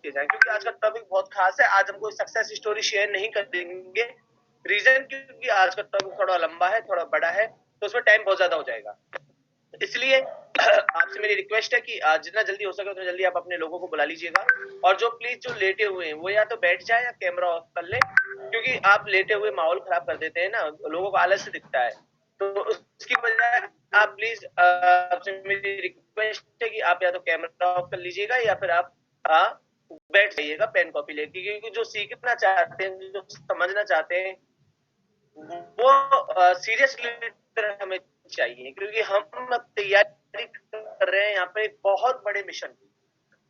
देखते जाएं, क्योंकि आज का टॉपिक बहुत खास है। आज हम कोई सक्सेस स्टोरी शेयर नहीं करेंगे, रीजन क्योंकि आज का टॉपिक थोड़ा लंबा है, थोड़ा बड़ा है, तो उसमें टाइम बहुत ज्यादा हो जाएगा। इसलिए आपसे मेरी रिक्वेस्ट है कि जितना जल्दी हो सके उतना जल्दी आप अपने लोगों को बुला लीजिएगा, और जो प्लीज जो लेटे हुए हैं वो या तो बैठ जाए या कैमरा ऑफ कर ले, क्योंकि आप लेटे हुए माहौल खराब कर देते हैं ना, लोगों को आलस दिखता है। तो उसकी बजाय आप प्लीज, आपसे मेरी रिक्वेस्ट है कि आप या तो कैमरा ऑफ कर लीजिएगा या फिर आप बैठ जाइएगा पेन कॉपी लेके, क्योंकि जो सीखना चाहते हैं, जो समझना चाहते हैं, वो सीरियसली हमें चाहिए, क्योंकि हम तैयारी कर रहे हैं यहाँ पे एक बहुत बड़े मिशन की।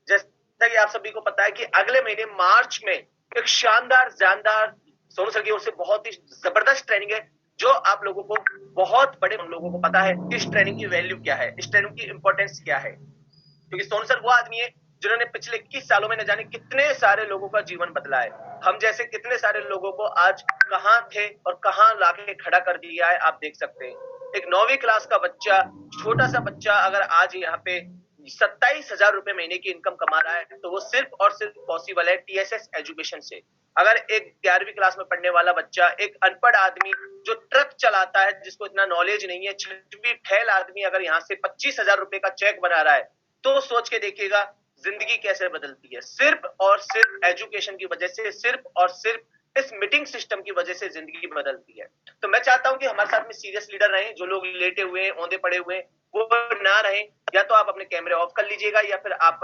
जैसा कि आप सभी को पता है कि अगले महीने मार्च में एक शानदार जानदार सोनू सर की ओर से बहुत ही जबरदस्त ट्रेनिंग है, जो आप लोगों को, बहुत बड़े लोगों को पता है कि इस ट्रेनिंग की वैल्यू क्या है, इस ट्रेनिंग की इंपॉर्टेंस क्या है। क्योंकि सोनू सर वो आदमी है जिन्होंने पिछले 21 सालों में न जाने कितने सारे लोगों का जीवन बदला है। हम जैसे कितने सारे लोगों को आज कहां थे और कहां लाके खड़ा कर दिया है, आप देख सकते हैं। एक 9वीं क्लास का बच्चा, छोटा सा बच्चा, अगर आज यहाँ पे 27,000 रुपए महीने की इनकम कमा रहा है, तो वो सिर्फ और सिर्फ पॉसिबल है TSS एजुकेशन से। अगर एक 11वीं क्लास में पढ़ने वाला बच्चा, एक अनपढ़ आदमी जो ट्रक चलाता है, जिसको इतना नॉलेज नहीं है, 6वीं फेल आदमी अगर यहाँ से 25,000 रुपए का चेक बना रहा है, तो सोच के देखिएगा जिंदगी कैसे बदलती है। सिर्फ और सिर्फ एजुकेशन की वजह से, सिर्फ और सिर्फ इस मीटिंग सिस्टम की वजह से जिंदगी बदलती है। तो मैं चाहता हूं कि हमारे साथ में सीरियस लीडर रहें, जो लोग लेटे हुए हैं, औंधे पड़े हुए हैं, वो ना रहें। या तो आप अपने कैमरे ऑफ कर लीजिएगा या फिर आप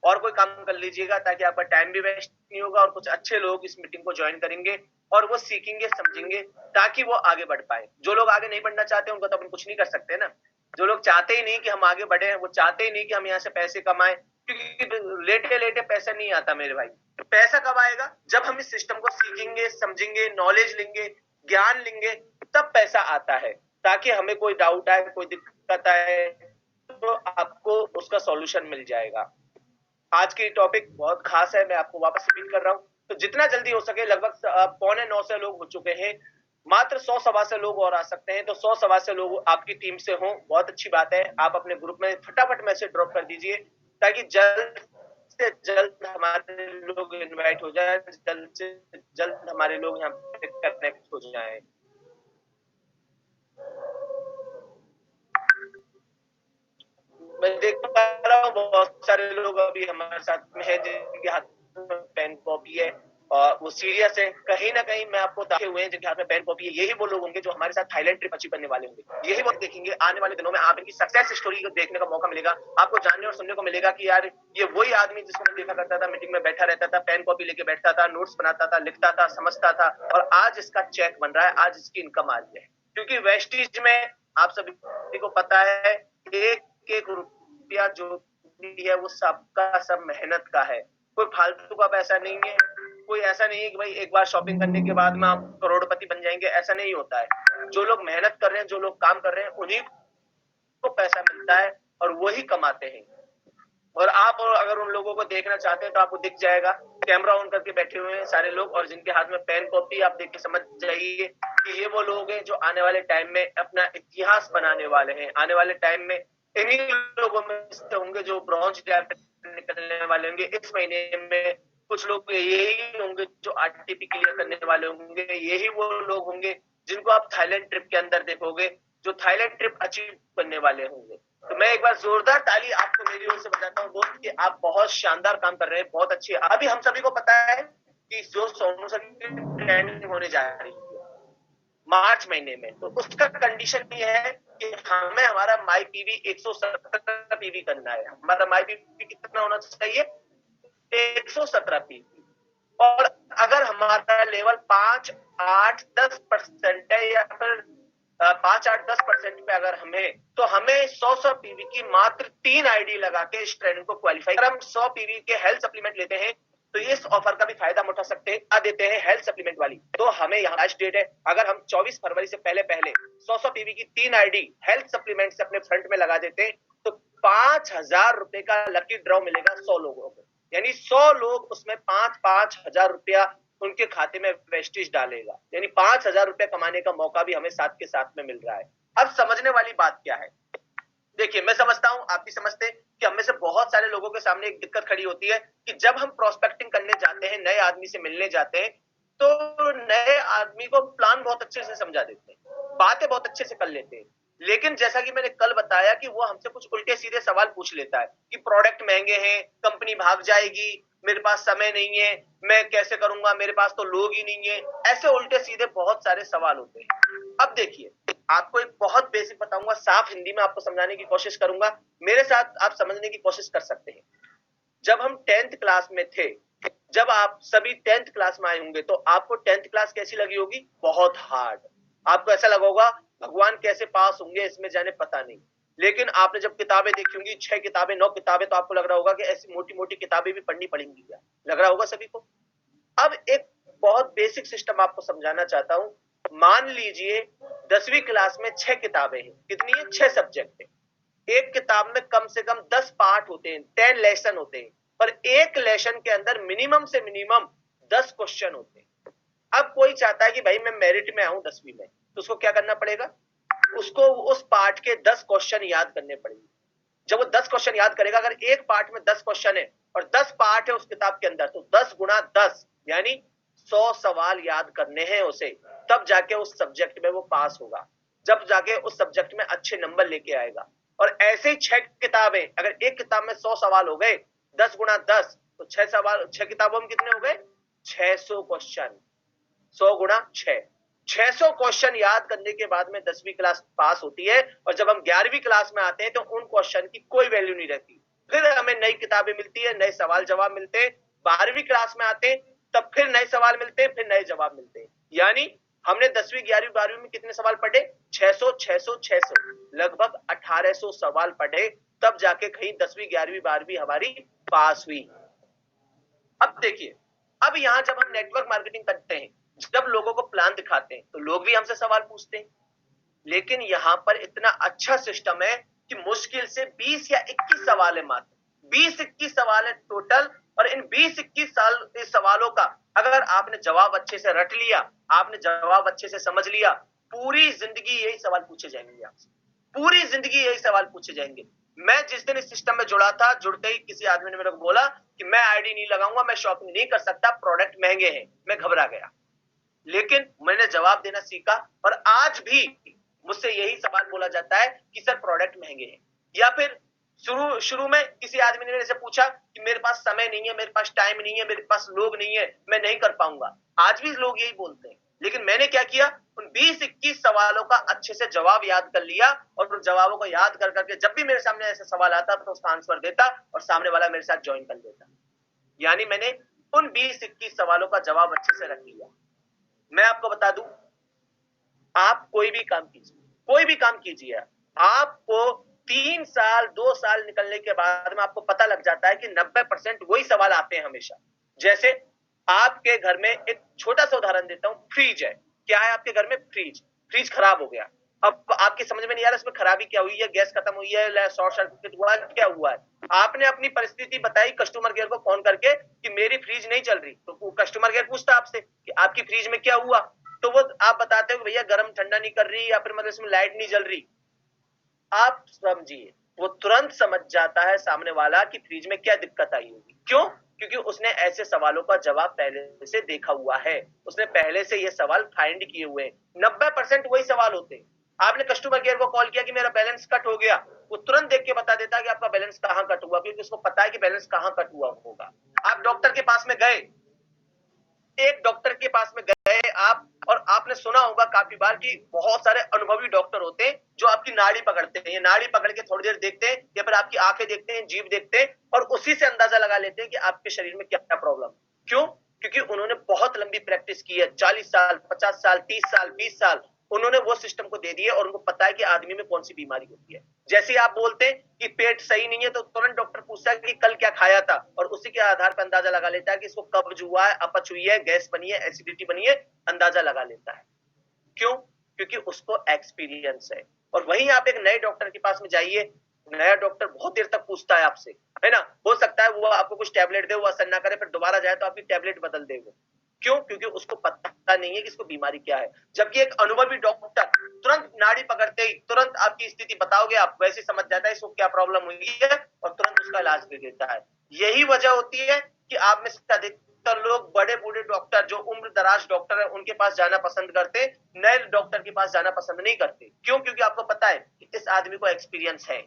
और कोई काम कर लीजिएगा, ताकि आपका टाइम भी वेस्ट नहीं होगा और कुछ अच्छे लोग इस मीटिंग को ज्वाइन करेंगे और वो सीखेंगे, समझेंगे, ताकि वो आगे बढ़ पाए। जो लोग आगे नहीं बढ़ना चाहते उनको तो अपन कुछ नहीं कर सकते ना। जो लोग चाहते ही नहीं कि हम आगे बढ़े, वो चाहते ही नहीं कि हम यहाँ से पैसे कमाएं, क्योंकि लेटे लेटे पैसा नहीं आता मेरे भाई। तो पैसा कब आएगा? जब हम इस सिस्टम को सीखेंगे, समझेंगे, नॉलेज लेंगे, ज्ञान लेंगे, तब पैसा आता है। ताकि हमें कोई डाउट आए, कोई दिक्कत आए, तो आपको उसका सॉल्यूशन मिल जाएगा। आज की टॉपिक बहुत खास है, मैं आपको वापस रिपीट कर रहा हूँ। तो जितना जल्दी हो सके, लगभग 8:45 से लोग हो चुके हैं, मात्र 100 सवा से लोग और आ सकते हैं, तो 100 सवा से लोग आपकी टीम से हों, बहुत अच्छी बात है। आप अपने ग्रुप में फटाफट मैसेज ड्रॉप कर दीजिए, ताकि जल्द से जल्द हमारे लोग इनवाइट हो जाए, जल्द से जल्द हमारे लोग यहाँ पे कनेक्ट हो जाए। मैं देख पा रहा हूँ बहुत सारे लोग अभी हमारे साथ में है, जिनके हाथ में पेन कॉपी है और वो सीरियस है। कहीं ना कहीं मैं आपको देखे हुए हैं जिनके हाथ में पेन कॉपी है, यही वो लोग होंगे जो हमारे साथ थाईलैंड ट्रिप अचीव करने वाले होंगे। यही वो देखेंगे आने वाले दिनों में, आप इनकी सक्सेस स्टोरी को देखने का मौका मिलेगा, आपको जानने और सुनने को मिलेगा कि यार ये वही आदमी जिसको मैं देखा करता था, मीटिंग में बैठा रहता था, पेन कॉपी लेके बैठता था, नोट्स बनाता था, लिखता था, समझता था, और आज इसका चेक बन रहा है, आज इसकी इनकम आ रही है। क्योंकि वेस्टिज में आप सभी को पता है, एक एक रुपया जो भी है वो सबका सब मेहनत का है, कोई फालतू का पैसा नहीं है। कोई ऐसा नहीं है कि भाई एक बार शॉपिंग करने के बाद में आप करोड़पति बन जाएंगे, ऐसा नहीं होता है। जो लोग मेहनत कर रहे हैं, जो लोग काम कर रहे हैं, उन्हीं को पैसा मिलता है और वही कमाते हैं। और आप अगर उन लोगों को देखना चाहते हैं तो आपको दिख जाएगा, कैमरा ऑन करके बैठे हुए हैं सारे लोग, और जिनके हाथ में पेन कॉपी, आप देख के समझ जाइए कि ये वो लोग हैं जो आने वाले टाइम में अपना इतिहास बनाने वाले हैं। आने वाले टाइम में इन्हीं लोगों में से होंगे जो ब्रॉन्ज निकलने वाले होंगे। इस महीने में कुछ लोग यही होंगे जो RTP क्लियर करने वाले होंगे। यही वो लोग होंगे जिनको आप थाईलैंड ट्रिप के अंदर देखोगे, जो थाईलैंड ट्रिप अचीव करने वाले होंगे। तो मैं एक बार जोरदार ताली आपको मेरी ओर से बजाता हूँ दोस्त, कि आप बहुत शानदार काम कर रहे हैं, बहुत अच्छी। अभी हम सभी को पता है कि जो सोनू सर की ट्रेनिंग होने जा रही है मार्च महीने में, तो उसका कंडीशन ये है कि हमें हमारा माई पीवी 117 पीवी करना है। हमारा माई पीवी कितना होना चाहिए? 117 पीवी। और अगर हमारा लेवल 5, 8, 10% है, या फिर 5, 8, 10% पे अगर हमें, तो हमें 100 पीवी की मात्र 3 आईडी लगा के इस ट्रेनिंग को क्वालिफाई। अगर हम 100 पीवी के हेल्थ सप्लीमेंट लेते हैं, तो इस ऑफर का भी फायदा उठा सकते हैं। आ देते हैं हेल्थ सप्लीमेंट वाली। तो हमें यहाँ लास्ट डेट है, अगर हम 24 फरवरी से पहले 100 पीवी की 3 आईडी हेल्थ सप्लीमेंट से अपने फ्रंट में लगा देते हैं, तो 5,000 रुपए का लकी ड्रॉ मिलेगा 100 लोगों को। यानी 100 लोग उसमें 5-5 हजार रुपया उनके खाते में वेस्टिज डालेगा, यानी 5,000 रुपया कमाने का मौका भी हमें साथ के साथ में मिल रहा है। अब समझने वाली बात क्या है, देखिए, मैं समझता हूं, आप भी समझते हैं कि हम में से बहुत सारे लोगों के सामने एक दिक्कत खड़ी होती है कि जब हम प्रोस्पेक्टिंग करने जाते हैं, नए आदमी से मिलने जाते हैं, तो नए आदमी को प्लान बहुत अच्छे से समझा देते हैं, बातें बहुत अच्छे से कर लेते हैं, लेकिन जैसा कि मैंने कल बताया कि वो हमसे कुछ उल्टे सीधे सवाल पूछ लेता है कि प्रोडक्ट महंगे हैं, कंपनी भाग जाएगी, मेरे पास समय नहीं है, मैं कैसे करूंगा, मेरे पास तो लोग ही नहीं है। ऐसे उल्टे सीधे बहुत सारे सवाल होते हैं। अब देखिए, आपको एक बहुत बेसिक बताऊंगा, साफ हिंदी में आपको समझाने की कोशिश करूंगा, मेरे साथ आप समझने की कोशिश कर सकते हैं। जब हम 10th क्लास में थे, जब आप सभी 10th क्लास में आए होंगे, तो आपको 10th क्लास कैसी लगी होगी? बहुत हार्ड। आपको ऐसा लगा होगा भगवान कैसे पास होंगे इसमें, जाने पता नहीं। लेकिन आपने जब किताबें देखी होंगी, 6 किताबें 9 किताबें, तो आपको लग रहा होगा कि ऐसी मोटी मोटी किताबें भी पढ़नी पड़ेंगी क्या, लग रहा होगा सभी को। अब एक बहुत बेसिक सिस्टम आपको समझाना चाहता हूं। मान लीजिए 10वीं क्लास में 6 किताबें हैं, कितनी है? 6 सब्जेक्ट है। एक किताब में कम से कम 10 पार्ट होते हैं, 10 लेसन होते हैं, पर एक लेसन के अंदर मिनिमम से मिनिमम 10 क्वेश्चन होते हैं। अब कोई चाहता है कि भाई मैं मेरिट में आऊं 10वीं में, तो उसको क्या करना पड़ेगा? उसको उस पार्ट के 10 क्वेश्चन याद करने पड़ेंगे। जब वो 10 क्वेश्चन याद करेगा, अगर एक पार्ट में 10 क्वेश्चन है और 10 पार्ट है उस किताब के अंदर, तो 10 गुना 10 यानी 100 सवाल याद करने हैं उसे, तब जाके उस सब्जेक्ट में वो पास होगा, जब जाके उस सब्जेक्ट में अच्छे नंबर लेके आएगा। और ऐसे ही 6 किताबें, अगर एक किताब में 100 सवाल हो गए, 10 गुना 10 तो 6 सवाल, 6 किताबों में कितने हो गए? 600 क्वेश्चन। 100 गुना 6, 600 क्वेश्चन याद करने के बाद में 10वीं क्लास पास होती है। और जब हम 11वीं क्लास में आते हैं तो उन क्वेश्चन की कोई वैल्यू नहीं रहती, फिर हमें नई किताबें मिलती है, नए सवाल जवाब मिलते हैं। 12वीं क्लास में आते हैं तब फिर नए सवाल मिलते हैं, फिर नए जवाब मिलते हैं। यानी हमने 10वीं 11वीं 12वीं में कितने सवाल पढ़े? 600 600 600, लगभग 1800 सवाल पढ़े, तब जाके कहीं 10वीं 11वीं 12वीं हमारी पास हुई। अब देखिए, अब यहां जब हम नेटवर्क मार्केटिंग करते हैं, जब लोगों को प्लान दिखाते हैं, तो लोग भी हमसे सवाल पूछते हैं, लेकिन यहां पर इतना अच्छा सिस्टम है कि मुश्किल से 20 या 21 सवाल है, मात्र 20-21 सवाल है टोटल। और इन 20-21 सवालों का अगर आपने जवाब अच्छे से रट लिया, आपने जवाब अच्छे से समझ लिया, पूरी जिंदगी यही सवाल पूछे जाएंगे आपसे, पूरी जिंदगी यही सवाल पूछे जाएंगे। मैं जिस दिन इस सिस्टम में जुड़ा था, जुड़ते ही किसी आदमी ने मेरे को बोला कि मैं आईडी नहीं लगाऊंगा, मैं शॉपिंग नहीं कर सकता, प्रोडक्ट महंगे हैं। मैं घबरा गया, लेकिन मैंने जवाब देना सीखा, और आज भी मुझसे यही सवाल बोला जाता है कि सर प्रोडक्ट महंगे हैं। या फिर शुरू शुरू में किसी आदमी ने मेरे से पूछा कि मेरे पास समय नहीं है, मेरे पास टाइम नहीं है, मेरे पास लोग नहीं है, मैं नहीं कर पाऊंगा। आज भी लोग यही बोलते हैं, लेकिन मैंने क्या किया, उन 20-21 सवालों का अच्छे से जवाब याद कर लिया, और उन जवाबों को याद कर करके जब भी मेरे सामने ऐसा सवाल आता तो उसका आंसर देता, और सामने वाला मेरे साथ ज्वाइन कर लेता। यानी मैंने उन 20-21 सवालों का जवाब अच्छे से रख लिया। मैं आपको बता दूं, आप कोई भी काम कीजिए, कोई भी काम कीजिए, आपको 3 साल 2 साल निकलने के बाद में आपको पता लग जाता है कि 90% वही सवाल आते हैं हमेशा। जैसे आपके घर में, एक छोटा सा उदाहरण देता हूं, फ्रिज है। क्या है आपके घर में? फ्रिज। फ्रिज खराब हो गया। अब आपकी समझ में नहीं आ रहा इसमें खराबी क्या हुई है, गैस खत्म हुई है, शॉर्ट सर्किट हुआ है, क्या हुआ है। आपने अपनी परिस्थिति बताई कस्टमर केयर को फोन करके कि मेरी फ्रिज नहीं चल रही, तो कस्टमर केयर पूछता आपसे कि आपकी फ्रिज में क्या हुआ, तो वो आप बताते हो भैया गर्म ठंडा नहीं कर रही, या फिर मतलब इसमें लाइट नहीं जल रही। आप समझिए, वो तुरंत समझ जाता है सामने वाला कि फ्रिज में क्या दिक्कत आई होगी। क्यों? क्योंकि उसने ऐसे सवालों का जवाब पहले से देखा हुआ है, उसने पहले से ये सवाल फाइंड किए हुए हैं। 90% वही सवाल होते हैं। आपने कस्टमर केयर को कॉल किया कि मेरा बैलेंस कट हो गया, वो तुरंत देख के बता देता है कि आपका बैलेंस कहां कट हुआ, क्योंकि उसको पता है कि बैलेंस कहां कट हुआ होगा। आप डॉक्टर के पास में गए, एक डॉक्टर के पास में गए आप, और आपने सुना होगा काफी बार कि बहुत सारे अनुभवी डॉक्टर होते हैं जो आपकी नाड़ी पकड़ते हैं। ये नाड़ी पकड़ के थोड़ी देर देखते हैं, या फिर आपकी आंखें देखते हैं, जीभ देखते हैं, और उसी से अंदाजा लगा लेते हैं कि आपके शरीर में क्या क्या प्रॉब्लम। क्यों? क्योंकि उन्होंने बहुत लंबी प्रैक्टिस की है, 40 साल 50 साल 30 साल 20 साल उन्होंने वो सिस्टम को दे दिए, और उनको पता है कि आदमी में कौन सी बीमारी होती है। जैसे आप बोलते हैं कि पेट सही नहीं है, तो तुरंत डॉक्टर पूछता है कि कल क्या खाया था, और उसी के आधार पर अंदाजा लगा लेता है कि इसको कब्ज हुआ है, अपच हुई है, गैस बनी है, एसिडिटी बनी है, अंदाजा लगा लेता है। क्यों? क्योंकि उसको एक्सपीरियंस है। और वहीं आप एक नए डॉक्टर के पास में जाइए, नया डॉक्टर बहुत देर तक पूछता है आपसे, है ना, हो सकता है वो आपको कुछ टैबलेट दे, वो असर ना करे, फिर दोबारा जाए तो आपकी टैबलेट बदल दे वो। क्यों? क्योंकि उसको पता नहीं है कि इसको बीमारी क्या है। जबकि एक अनुभवी डॉक्टर तुरंत नाड़ी पकड़ते ही तुरंत आपकी स्थिति बताओगे, आप वैसे समझ जाता है इसको क्या प्रॉब्लम हुई है और तुरंत उसका इलाज दे देता है। यही वजह होती है कि आप में से अधिकतर लोग बड़े बूढ़े डॉक्टर जो उम्र दराज डॉक्टर है उनके पास जाना पसंद करते, नए डॉक्टर के पास जाना पसंद नहीं करते। क्यों? क्योंकि आपको पता है कि इस आदमी को एक्सपीरियंस है।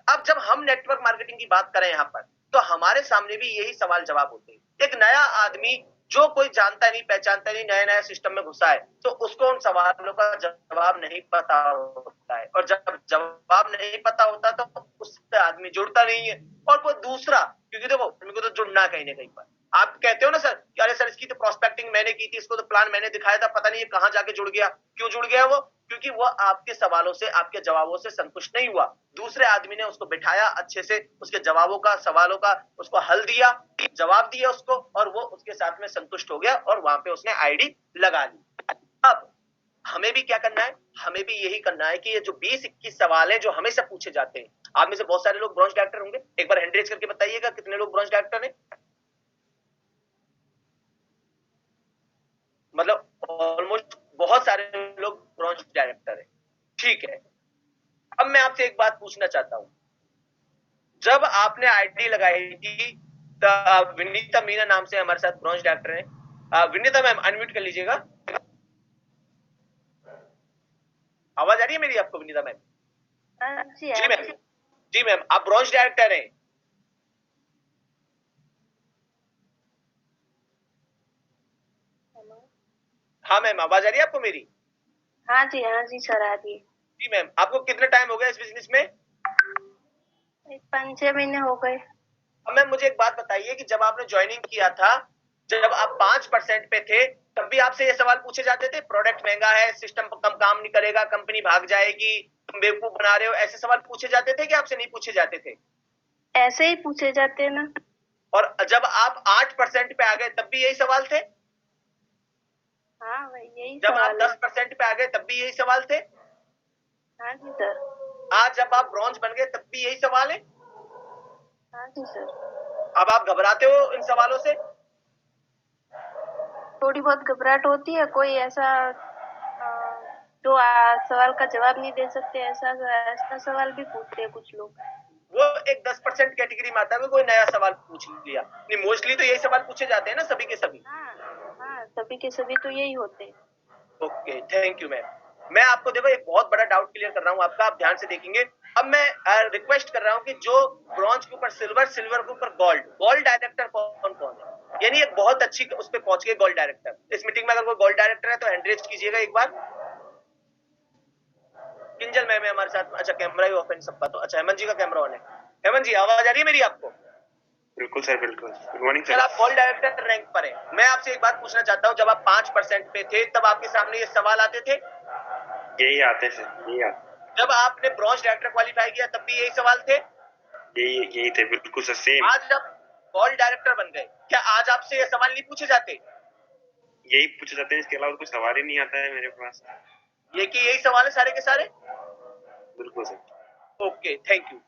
अब जब हम नेटवर्क मार्केटिंग की बात करें यहाँ पर, तो हमारे सामने भी यही सवाल जवाब होते हैं। एक नया आदमी जो कोई जानता नहीं पहचानता नहीं, नया नया सिस्टम में घुसा है, तो उसको उन सवालों का जवाब नहीं पता होता है, और जब जवाब नहीं पता होता तो उससे आदमी जुड़ता नहीं है। और कोई दूसरा, क्योंकि देखो आदमी को तो जुड़ना कहीं ना कहीं पर। आप कहते हो ना सर कि अरे सर इसकी तो प्रोस्पेक्टिंग मैंने की थी, इसको तो प्लान मैंने दिखाया था, पता नहीं ये कहां जाके जुड़ गया। क्यों जुड़ गया वो? क्योंकि वो आपके सवालों से, आपके जवाबों से संतुष्ट नहीं हुआ। दूसरे आदमी ने उसको बिठाया, अच्छे से उसके जवाबों का, सवालों का उसको हल दिया, जवाब दिया उसको, और वो उसके साथ में संतुष्ट हो गया और वहां पे उसने आईडी लगा ली। अब हमें भी क्या करना है? हमें भी यही करना है कि ये जो 20-21 सवाल है जो हमेशा पूछे जाते हैं, आप में से बहुत सारे लोग ब्रॉन्ज डायरेक्टर होंगे, एक बार हैंड रेज करके बताइएगा कितने लोग ब्रॉन्ज डायरेक्टर हैं। मतलब ऑलमोस्ट बहुत सारे लोग ब्रॉन्ज डायरेक्टर है। ठीक है, अब मैं आपसे एक बात पूछना चाहता हूं, जब आपने आईडी लगाई थी विनीता मीना नाम से हमारे साथ ब्रॉन्ज डायरेक्टर है। विनीता मैम अनम्यूट कर लीजिएगा। आवाज आ रही है मेरी आपको विनीता मैम? जी मैम, जी मैम, आप ब्रॉन्ज डायरेक्टर हैं। हाँ मैम, आवाज आ रही है आपको मेरी? हाँ जी सर आ रही है। जी मैम, आपको कितना टाइम हो गया इस बिजनेस में? 5-6 महीने हो गए। अब मैम मुझे एक बात बताइए कि जब आपने ज्वाइनिंग किया था, जब आप 5% पे थे, तब भी आपसे ये सवाल पूछे जाते थे, प्रोडक्ट महंगा है, सिस्टम कम काम नहीं करेगा, कंपनी भाग जाएगी, तुम बेवकूफ बना रहे हो, ऐसे सवाल पूछे जाते थे कि आपसे नहीं पूछे जाते थे? ऐसे ही पूछे जाते हैं ना। और जब आप 8% पे आ गए तब भी यही सवाल थे? हाँ भाई यही जब सवाल आप 10% पे आ गए तब भी यही सवाल थे? हाँ जी सर। आज जब आप ब्रॉन्ज बन गए तब भी यही सवाल है? हाँ जी सर। अब आप घबराते हो इन सवालों से? थोड़ी बहुत घबराहट होती है, कोई ऐसा जो सवाल का जवाब नहीं दे सकते, ऐसा ऐसा सवाल भी पूछते हैं कुछ लोग। वो एक 10% कैटेगरी में आता है, कोई नया सवाल पूछ लिया। नहीं, मोस्टली तो यही सवाल पूछे जाते हैं ना सभी के सभी। हाँ सभी के सभी तो यही होते हैं। Okay, thank you ma'am. मैं आपको देखो एक बहुत बड़ा डाउट क्लियर कर रहा हूँ आपका, आप ध्यान से देखेंगे। अब मैं रिक्वेस्ट कर रहा हूँ कि जो ब्रॉन्ज के ऊपर सिल्वर, सिल्वर के ऊपर गोल्ड, गोल्ड डायरेक्टर कौन कौन है? यानी एक बहुत अच्छी उस पर पहुंच गए गोल्ड डायरेक्टर। इस मीटिंग में अगर कोई गोल्ड डायरेक्टर है तो हैंड रेज कीजिएगा एक बार। किंजल मैम है हमारे साथ। अच्छा, कैमरा ही ऑफ है सबका तो। अच्छा, हेमंत जी का कैमरा ऑन है। हेमंत जी, आवाज आ रही है मेरी आपको? बिल्कुल सर, बिल्कुल। Good morning sir. आप गोल्ड डायरेक्टर रैंक पर हैं। मैं आपसे एक बात पूछना चाहता हूँ, जब आप 5% पे थे तब आपके सामने ये सवाल आते थे? यही आते सर, यही आते। जब आपने ब्रॉन्ज डायरेक्टर क्वालिफाई किया तब भी यही सवाल थे? यही थे, बिल्कुल सर, सेम। आज जब गोल्ड डायरेक्टर बन गए, क्या आज आपसे ये सवाल नहीं पूछे जाते? यही पूछे जाते हैं, इसके अलावा कुछ सवाल ही नहीं आता है मेरे पास। ये कि यही सवाल है सारे के सारे? बिल्कुल सर। Okay, thank you.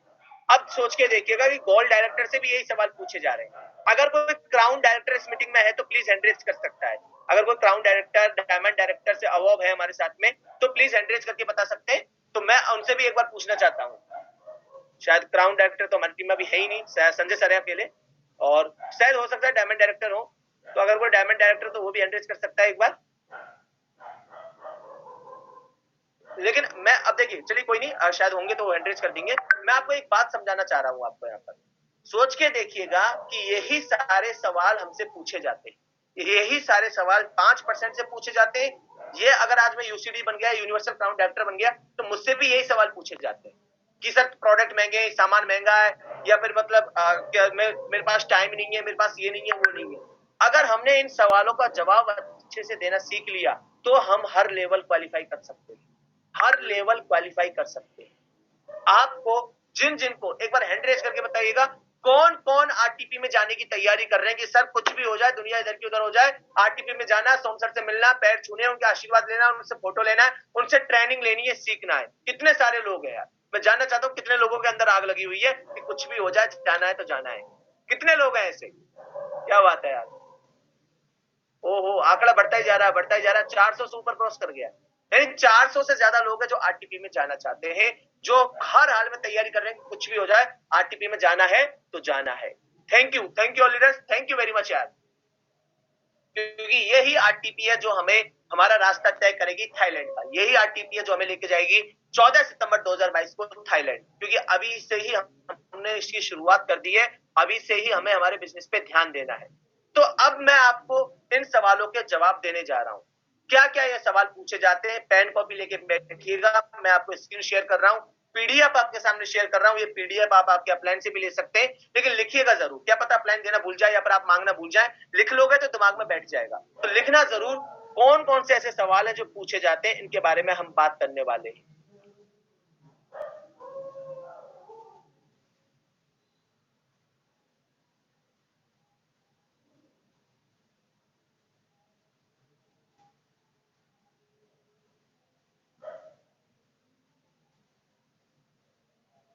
अब सोच के देखिएगा कि गोल्ड डायरेक्टर से भी यही सवाल पूछे जा रहे हैं। अगर कोई क्राउन डायरेक्टर इस मीटिंग में है तो प्लीज हैंड रेज कर सकता है। अगर कोई क्राउन डायरेक्टर, डायमंड डायरेक्टर से अबव है हमारे साथ में तो प्लीज हैंड रेज करके बता सकते हैं। तो मैं उनसे भी एक बार पूछना चाहता हूँ। शायद क्राउन डायरेक्टर तो हमारी टीम में भी है ही नहीं, संजय सर है अकेले, और शायद हो सकता है डायमंड डायरेक्टर हो। तो अगर कोई डायमंड डायरेक्टर तो वो भी हैंड रेज कर सकता है एक बार। लेकिन मैं अब देखिए, चलिए कोई नहीं, शायद होंगे तो वो हैंड रेज कर देंगे। मैं आपको एक बात समझाना चाह रहा हूँ आपको यहाँ पर। सोच के देखिएगा कि यही सारे सवाल हमसे पूछे जाते हैं, यही सारे सवाल 5% से पूछे जाते हैं। ये अगर आज मैं यूसीडी बन गया, यूनिवर्सल क्राउन डायरेक्टर बन गया, तो मुझसे भी यही सवाल पूछे जाते हैं कि सर प्रोडक्ट महंगे हैं, सामान महंगा है, या फिर मतलब क्या मेरे पास टाइम नहीं है, मेरे पास ये नहीं है, वो नहीं है। अगर हमने इन सवालों का जवाब अच्छे से देना सीख लिया तो हम हर लेवल क्वालिफाई कर सकते हैं, हर लेवल क्वालिफाई कर सकते हैं। आपको जिन को एक बार हैंड रेज करके बताइएगा, कौन कौन आरटीपी में जाने की तैयारी कर रहे हैं कि सर कुछ भी हो जाए, दुनिया इधर की उधर हो जाए, आरटीपी में जाना, सोम सर से मिलना, पैर छूने, उनके आशीर्वाद लेना, उनसे फोटो लेना है, उनसे ट्रेनिंग लेनी है, सीखना है। कितने सारे लोग हैं यार, मैं जानना चाहता हूँ कितने लोगों के अंदर आग लगी हुई है कि कुछ भी हो जाए, जाना है तो जाना है। कितने लोग हैं ऐसे? क्या बात है यार, ओहो, आंकड़ा बढ़ता ही जा रहा है, बढ़ता ही जा रहा है। 400 से ऊपर क्रॉस कर गया। यानी 400 से ज्यादा लोग हैं जो आरटीपी में जाना चाहते हैं, जो हर हाल में तैयारी कर रहे हैं, कुछ भी हो जाए आरटीपी में जाना है तो जाना है। Thank you all leaders, thank you very much यार, क्योंकि यही आरटीपी है जो हमें हमारा रास्ता तय करेगी थाईलैंड का। यही आरटीपी है जो हमें लेके जाएगी 14 सितंबर 2022 को थाईलैंड, क्योंकि अभी से ही हमने इसकी शुरुआत कर दी है, अभी से ही हमें हमारे बिजनेस पे ध्यान देना है। तो अब मैं आपको इन सवालों के जवाब देने जा रहा हूं। क्या क्या ये सवाल पूछे जाते हैं, पेन कॉपी लेके बैठिएगा, मैं आपको स्क्रीन शेयर कर रहा हूं, पीडीएफ आपके सामने शेयर कर रहा हूं। ये पीडीएफ आप आपके अपलाइन से भी ले सकते हैं, लेकिन लिखिएगा जरूर, क्या पता अपलाइन देना भूल जाए या फिर आप मांगना भूल जाए, लिख लोगे तो दिमाग में बैठ जाएगा। तो लिखना जरूर, कौन कौन से ऐसे सवाल हैं जो पूछे जाते हैं, इनके बारे में हम बात करने वाले हैं।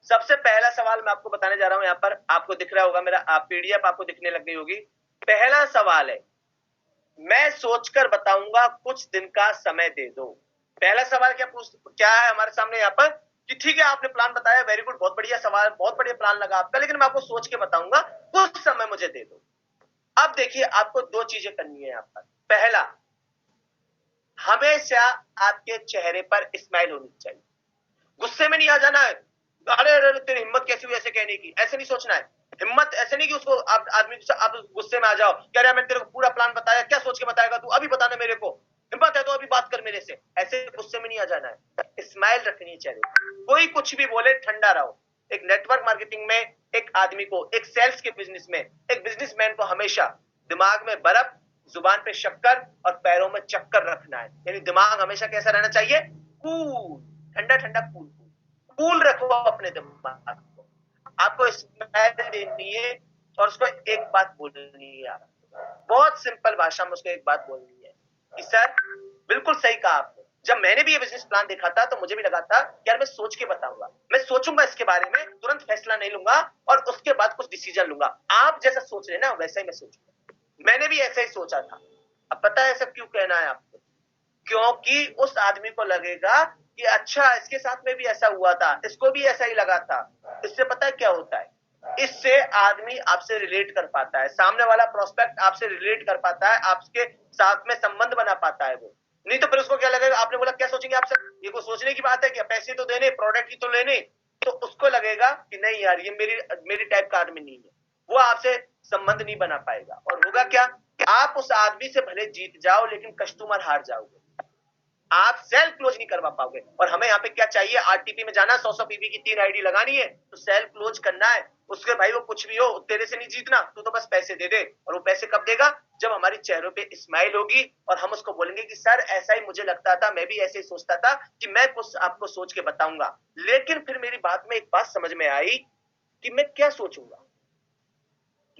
सबसे पहला सवाल मैं आपको बताने जा रहा हूं, यहां पर आपको दिख रहा होगा, मेरा पीडीएफ आपको दिखने लग गई होगी। पहला सवाल है, मैं सोचकर बताऊंगा, कुछ दिन का समय दे दो। पहला सवाल क्या है हमारे सामने यहाँ पर कि ठीक है आपने प्लान बताया, वेरी गुड, बहुत बढ़िया सवाल, बहुत बढ़िया प्लान लगा आपका, लेकिन मैं आपको सोच के बताऊंगा, कुछ समय मुझे दे दो। अब देखिए आपको दो चीजें करनी है यहाँ पर। पहला, हमेशा आपके चेहरे पर स्माइल होनी चाहिए, गुस्से में नहीं आ जाना है, अरे अरे तेरी हिम्मत कैसी हुई ऐसे कहने की, ऐसे नहीं सोचना है। हिम्मत ऐसे नहीं कि उसको आदमी आप गुस्से में आ जाओ, कह रहे मैंने तेरे को पूरा प्लान बताया, क्या सोच के बताएगा तू, अभी बताना मेरे को, हिम्मत है तो अभी बात कर मेरे से, ऐसे गुस्से में नहीं आ जाना है। स्माइल रखनी चाहिए, कोई कुछ भी बोले ठंडा रहो। एक नेटवर्क मार्केटिंग में एक आदमी को, एक सेल्स के बिजनेस में एक बिजनेसमैन को हमेशा दिमाग में बर्फ, जुबान पे शक्कर और पैरों में चक्कर रखना है। यानी दिमाग हमेशा कैसा रहना चाहिए, कूल, ठंडा ठंडा, कूल कूल रखो अपने दिमाग को। आपको स्माइल देनी है और उसको एक बात बोलनी है, बहुत सिंपल भाषा में उसको एक बात बोलनी है कि सर, बिल्कुल सही कहा आपने, जब मैंने भी ये बिजनेस प्लान देखा था तो मुझे भी लगा था कि यार मैं सोच के बताऊंगा, मैं सोचूंगा इसके बारे में, तुरंत फैसला नहीं लूंगा और उसके बाद कुछ डिसीजन लूंगा। आप जैसा सोच रहे ना वैसा ही मैं सोचूंगा, मैंने भी ऐसा ही सोचा था। अब पता है ऐसा क्यों कहना है आपको, क्योंकि उस आदमी को लगेगा कि अच्छा इसके साथ में भी ऐसा हुआ था, इसको भी ऐसा ही लगा था। इससे पता है क्या होता है, इससे आदमी आपसे रिलेट कर पाता है, सामने वाला प्रोस्पेक्ट आपसे रिलेट कर पाता है, आपके साथ में संबंध बना पाता है वो। नहीं तो फिर उसको क्या लगेगा, आपने बोला क्या सोचेंगे आपसे, ये कोई सोचने की बात है क्या, पैसे तो देने, प्रोडक्ट ही तो लेने, तो उसको लगेगा कि नहीं यार ये मेरी टाइप का आदमी नहीं है, वो आपसे संबंध नहीं बना पाएगा। और होगा क्या, आप उस आदमी से भले जीत जाओ लेकिन कस्टमर हार जाओगे, आप सेल क्लोज नहीं करवा पाओगे। और हमें यहाँ पे क्या चाहिए, आरटीपी में जाना, 100 पीपी की 3 आईडी लगानी है, तो सेल क्लोज करना है। उसके भाई वो कुछ भी हो, तेरे से नहीं जीतना, तू तो बस पैसे दे दे। और वो पैसे कब देगा, जब हमारे चेहरों पे स्माइल होगी और हम उसको बोलेंगे कि सर ऐसा ही मुझे लगता था, मैं भी ऐसे ही सोचता था कि मैं कुछ आपको सोच के बताऊंगा, लेकिन फिर मेरी बात में एक बात समझ में आई कि मैं क्या सोचूंगा,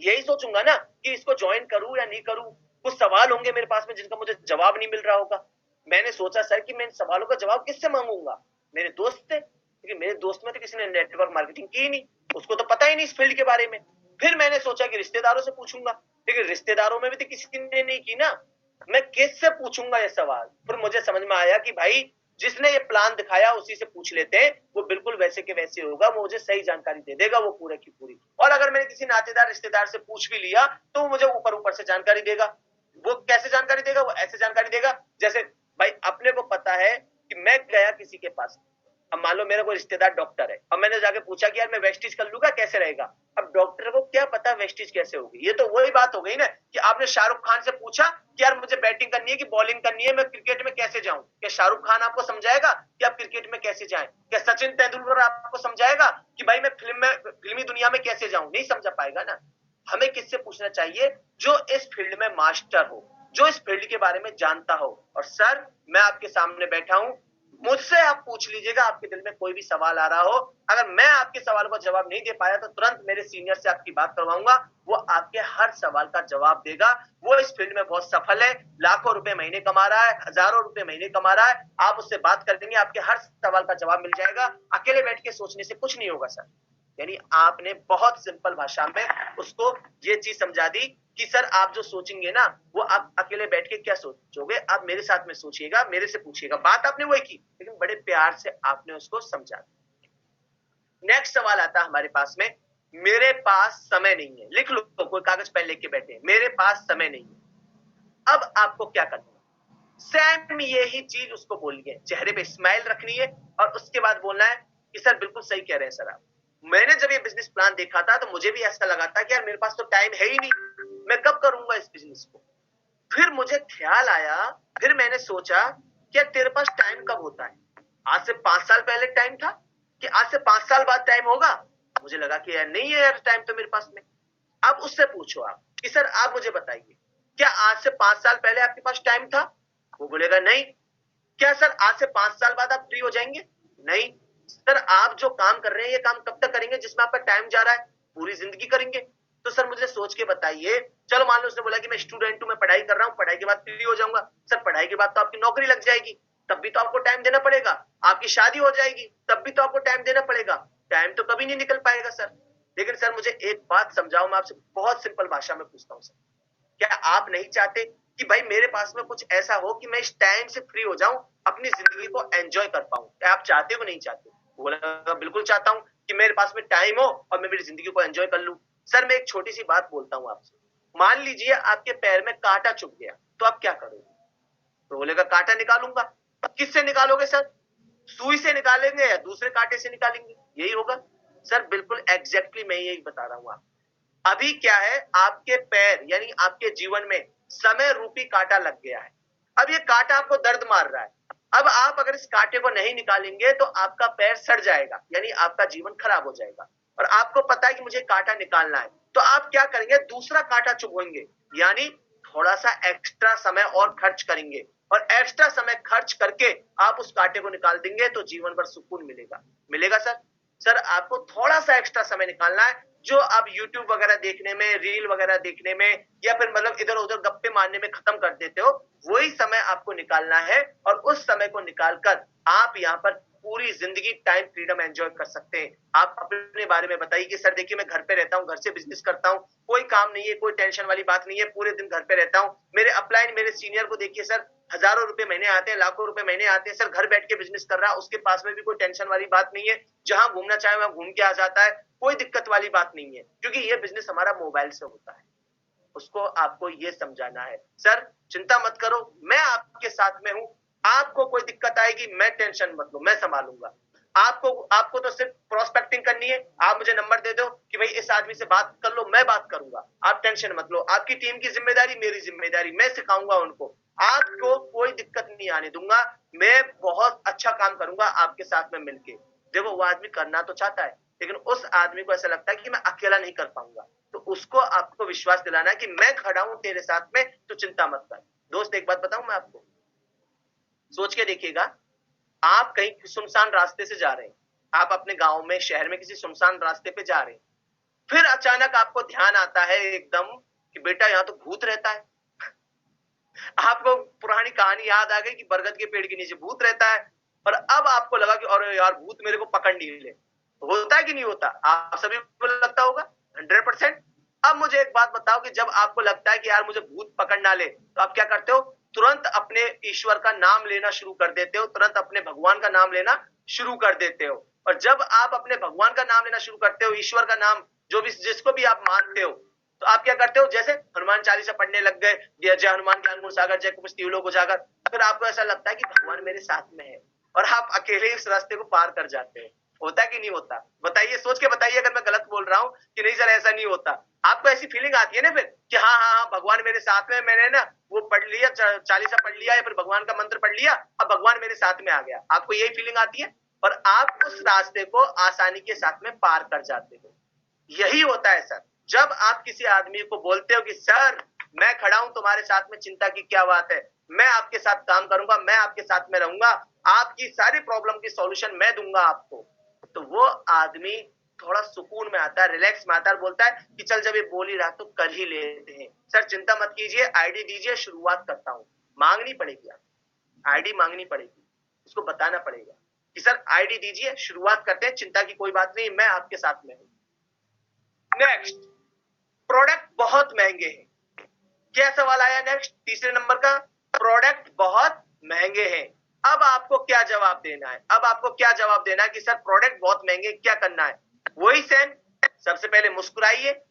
यही सोचूंगा ना कि इसको ज्वाइन करूं या नहीं करूं। कुछ सवाल होंगे मेरे पास में जिनका मुझे जवाब नहीं मिल रहा होगा। मैंने सोचा सर कि मैं इन सवालों का जवाब किससे मांगूंगा, मेरे दोस्त थे, क्योंकि मेरे दोस्त में तो किसी ने नेटवर्क मार्केटिंग की ही नहीं, उसको तो पता ही नहीं इस फील्ड के बारे में। फिर मैंने सोचा कि रिश्तेदारों से पूछूंगा, लेकिन रिश्तेदारों में भी तो किसी ने नहीं की ना, मैं किससे पूछूंगा ये सवाल। फिर मुझे समझ में आया कि भाई जिसने ये प्लान दिखाया उसी से पूछ लेते हैं, वो बिल्कुल वैसे के वैसे होगा, वो मुझे सही जानकारी दे देगा, वो पूरे की पूरी। और अगर मैंने किसी नातेदार रिश्तेदार से पूछ भी लिया तो वो मुझे ऊपर ऊपर से जानकारी देगा। वो कैसे जानकारी देगा, वो ऐसे जानकारी देगा जैसे भाई अपने को पता है कि मैं गया किसी के पास, अब मान लो मेरा कोई रिश्तेदार डॉक्टर है, अब मैंने जाके पूछा कि यार मैं वेस्टिज कर लूंगा कैसे रहेगा, अब डॉक्टर को क्या पता वेस्टिज कैसे होगी। ये तो वही बात हो गई ना कि आपने शाहरुख खान से पूछा कि यार मुझे बैटिंग करनी है कि बॉलिंग करनी है, मैं क्रिकेट में कैसे जाऊं, क्या शाहरुख खान आपको समझाएगा कि आप क्रिकेट में कैसे जाएं, क्या सचिन तेंदुलकर आपको समझाएगा कि भाई मैं फिल्मी दुनिया में कैसे जाऊं, नहीं समझा पाएगा ना। हमें किससे पूछना चाहिए, जो इस फील्ड में मास्टर हो, जो इस फील्ड के बारे में जानता हो। और सर मैं आपके सामने बैठा हूं, मुझसे आप पूछ लीजिएगा, आपके दिल में कोई भी सवाल आ रहा हो, अगर मैं आपके सवाल का जवाब नहीं दे पाया तो तुरंत मेरे सीनियर से आपकी बात करवाऊंगा, वो आपके हर सवाल का जवाब देगा। वो इस फील्ड में बहुत सफल है, लाखों रुपए महीने कमा रहा है, हजारों रुपए महीने कमा रहा है, आप उससे बात कर देंगे, आपके हर सवाल का जवाब मिल जाएगा। अकेले बैठ के सोचने से कुछ नहीं होगा सर, यानी आपने बहुत सिंपल भाषा में उसको ये चीज समझा दी कि सर आप जो सोचेंगे ना वो आप अकेले बैठ के क्या सोचोगे, आप मेरे साथ में सोचिएगा, मेरे से पूछिएगा। बात आपने वही की, लेकिन बड़े प्यार से आपने उसको समझा। नेक्स्ट सवाल आता है हमारे पास में, मेरे पास समय नहीं है। लिख लो, कोई कागज पेन लेके बैठे, मेरे पास समय नहीं है। अब आपको क्या करना है, सेम यही चीज उसको बोलनी है, चेहरे पे स्माइल रखनी है और उसके बाद बोलना है कि सर बिल्कुल सही कह रहे हैं सर आप। मैंने जब ये बिजनेस प्लान देखा था तो मुझे भी ऐसा लगा था कि यार मेरे पास तो टाइम है ही नहीं, मैं कब करूंगा इस बिजनेस को। फिर मुझे ख्याल आया, फिर मैंने सोचा कि यार तेरे पास टाइम कब होता है, आज से 5 साल पहले टाइम था कि आज से 5 साल बाद टाइम होगा। मुझे लगा कि यार नहीं है यार टाइम तो मेरे पास में। अब उससे पूछो आप कि सर आप मुझे बताइए, क्या आज से 5 साल पहले आपके पास टाइम था? वो बोलेगा नहीं। क्या सर आज से 5 साल बाद आप फ्री हो जाएंगे? नहीं। सर आप जो काम कर रहे हैं ये काम कब तक करेंगे जिसमें आपका टाइम जा रहा है? पूरी जिंदगी करेंगे। तो सर मुझे सोच के बताइए, चलो मान लो उसने बोला कि मैं स्टूडेंट हूं, मैं पढ़ाई कर रहा हूं, पढ़ाई के बाद फ्री हो जाऊंगा। सर पढ़ाई के बाद तो आपकी नौकरी लग जाएगी, तब भी तो आपको टाइम देना पड़ेगा। आपकी शादी हो जाएगी, तब भी तो आपको टाइम देना पड़ेगा। टाइम तो कभी नहीं निकल पाएगा सर। लेकिन सर मुझे एक बात समझाओ, मैं आपसे बहुत सिंपल भाषा में पूछता हूं सर, क्या आप नहीं चाहते कि भाई मेरे पास में कुछ ऐसा हो कि मैं इस टाइम से फ्री हो जाऊं, अपनी जिंदगी को एंजॉय कर पाऊं? क्या आप चाहते हो नहीं चाहते? बोला बिल्कुल चाहता हूं कि मेरे पास में टाइम हो और मैं मेरी जिंदगी को एंजॉय कर लूं। सर मैं एक छोटी सी बात बोलता हूं आपसे, मान लीजिए आपके पैर में कांटा चुभ गया, तो आप क्या करोगे? तो बोलेगा कांटा निकालूंगा। किससे निकालोगे सर? सुई से निकालेंगे या दूसरे कांटे से निकालेंगे? यही होगा सर। बिल्कुल एग्जैक्टली मैं यही बता रहा हूं। आप अभी क्या है, आपके पैर यानी आपके जीवन में समय रूपी कांटा लग गया है। अब ये कांटा आपको दर्द मार रहा है। अब आप अगर इस कांटे को नहीं निकालेंगे तो आपका पैर सड़ जाएगा, यानी आपका जीवन खराब हो जाएगा। और आपको पता है कि मुझे कांटा निकालना है, तो आप क्या करेंगे? दूसरा कांटा चुभोएंगे, यानी थोड़ा सा एक्स्ट्रा समय और खर्च करेंगे, और एक्स्ट्रा समय खर्च करके आप उस कांटे को निकाल देंगे तो जीवन भर सुकून मिलेगा। मिलेगा सर? सर आपको थोड़ा सा एक्स्ट्रा समय निकालना है, जो आप YouTube वगैरह देखने में, रील वगैरह देखने में या फिर मतलब इधर उधर गप्पे मारने में खत्म कर देते हो, वही समय आपको निकालना है। और उस समय को निकालकर आप यहाँ पर पूरी जिंदगी टाइम फ्रीडम एंजॉय कर सकते हैं। आप अपने बारे में बताइए कि सर देखिए मैं घर पे रहता हूँ, घर से बिजनेस करता हूँ, कोई काम नहीं है, कोई टेंशन वाली बात नहीं है, पूरे दिन घर पे रहता हूँ। मेरे अपलाइन मेरे सीनियर को देखिए सर, हजारों रुपए महीने आते हैं, लाखों रुपए महीने आते हैं सर, घर बैठ के बिजनेस कर रहा है, उसके पास में भी कोई टेंशन वाली बात नहीं है, जहां घूमना चाहे वहां घूम के आ जाता है, कोई दिक्कत वाली बात नहीं है, क्योंकि ये बिजनेस हमारा मोबाइल से होता है। उसको आपको ये समझाना है, सर चिंता मत करो, मैं आपके साथ में हूं, आपको कोई दिक्कत आएगी मैं टेंशन मत लो, मैं संभालूंगा। आपको तो सिर्फ प्रोस्पेक्टिंग करनी है, आप मुझे नंबर दे दो कि भाई इस आदमी से बात कर लो, मैं बात करूंगा, आप टेंशन मत लो। आपकी टीम की जिम्मेदारी मेरी जिम्मेदारी, मैं सिखाऊंगा उनको, आपको कोई दिक्कत नहीं आने दूंगा, मैं बहुत अच्छा काम करूंगा आपके साथ में मिलके। देखो वो आदमी करना तो चाहता है, लेकिन उस आदमी को ऐसा लगता है कि मैं अकेला नहीं कर पाऊंगा, तो उसको आपको विश्वास दिलाना है कि मैं खड़ा हूं तेरे साथ में, तो चिंता मत कर। दोस्त एक बात बताऊं मैं आपको, सोच के देखिएगा, आप कहीं सुनसान रास्ते से जा रहे हैं, आप अपने गांव में, शहर में किसी सुनसान रास्ते पे जा रहे हैं, फिर अचानक आपको ध्यान आता है एकदम कि बेटा यहाँ तो भूत रहता है। आपको पुरानी कहानी याद आ गई कि बरगद के पेड़ के नीचे भूत रहता है, और अब आपको लगा कि अरे यार भूत मेरे को पकड़ नहीं ले। होता है कि नहीं होता? आप सभी को लगता होगा 100%। अब मुझे एक बात बताओ कि जब आपको लगता है कि यार मुझे भूत पकड़ ना ले, तो आप क्या करते हो? तुरंत अपने ईश्वर का नाम लेना शुरू कर देते हो, तुरंत अपने भगवान का नाम लेना शुरू कर देते हो। और जब आप अपने भगवान का नाम लेना शुरू करते हो, ईश्वर का नाम, जो भी जिसको भी आप मानते हो, तो आप क्या करते हो? जैसे हनुमान चालीसा पढ़ने लग गए, जय हनुमान ज्ञान गुण सागर, जय कुपित तिहुँ लोक उजागर, फिर आपको ऐसा लगता है कि भगवान मेरे साथ में है, और आप अकेले इस रास्ते को पार कर जाते हैं। होता है कि नहीं होता? बताइए, सोच के बताइए अगर मैं गलत बोल रहा हूं कि नहीं सर ऐसा नहीं होता। आपको ऐसी फीलिंग आती है ना फिर कि हाँ हाँ हाँ भगवान मेरे साथ में, मैंने ना वो पढ़ लिया, चालीसा पढ़ लिया या फिर भगवान का मंत्र पढ़ लिया, अब भगवान मेरे साथ में आ गया। आपको यही फीलिंग आती है, और आप उस रास्ते को आसानी के साथ में पार कर जाते हो। यही होता है सर, जब आप किसी आदमी को बोलते हो कि सर मैं खड़ा हूं तुम्हारे साथ में, चिंता की क्या बात है, मैं आपके साथ काम करूंगा, मैं आपके साथ में रहूंगा, आपकी सारी प्रॉब्लम की सॉल्यूशन मैं दूंगा आपको, तो वो आदमी थोड़ा सुकून में आता है, रिलैक्स में आता है, बोलता है कि चल जब ये बोल ही रहा तो कर ही लेते हैं। सर चिंता मत कीजिए, आईडी दीजिए, शुरुआत करता हूं। मांगनी पड़ेगी, आप आईडी मांगनी पड़ेगी, उसको बताना पड़ेगा कि सर आईडी दीजिए, शुरुआत करते हैं, चिंता की कोई बात नहीं, मैं आपके साथ में हूं। नेक्स्ट, प्रोडक्ट बहुत महंगे हैं। क्या सवाल आया नेक्स्ट? तीसरे नंबर का, प्रोडक्ट बहुत महंगे हैं। अब आपको क्या जवाब देना है? अब आपको क्या जवाब देना है कि सर प्रोडक्ट बहुत महंगे, क्या करना है? वही सेम, सबसे पहले मुस्कुराइए।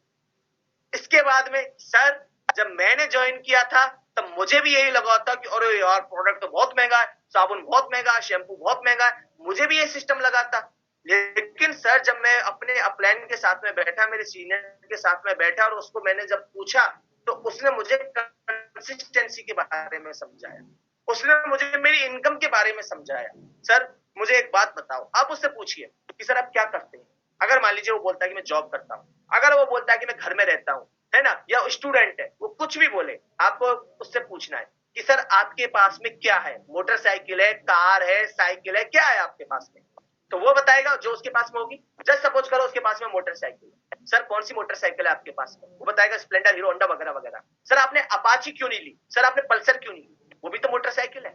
इसके बाद में, सर जब मैंने ज्वाइन किया था तब मुझे भी यही लगा था कि अरे यार प्रोडक्ट तो बहुत महंगा है, साबुन बहुत महंगा है, शैम्पू बहुत महंगा है, मुझे भी ये सिस्टम लगा था। लेकिन सर जब मैं अपने अपलाइन के साथ में बैठा, मेरे सीनियर के साथ में बैठा और उसको मैंने जब पूछा तो उसने मुझे कंसिस्टेंसी के बारे में समझाया, उसने मुझे मेरी इनकम के बारे में समझाया। सर मुझे एक बात बताओ, आप उससे पूछिए कि सर आप क्या करते हैं। अगर मान लीजिए वो बोलता है कि मैं जॉब करता हूँ, अगर वो बोलता है कि मैं घर में रहता हूँ, है ना, या स्टूडेंट है, वो कुछ भी बोले, आपको उससे पूछना है कि सर आपके पास में क्या है, मोटरसाइकिल है, कार है, साइकिल है, क्या है आपके पास में? तो वो बताएगा जो उसके पास में होगी। जस्ट सपोज करो उसके पास में मोटरसाइकिल है, सर कौन सी मोटरसाइकिल है आपके पास में? वो बताएगा स्प्लेंडर, हीरो होंडा वगैरह वगैरह। सर आपने अपाची क्यों नहीं ली? सर आपने पल्सर क्यों नहीं ली? वो भी तो मोटरसाइकिल है।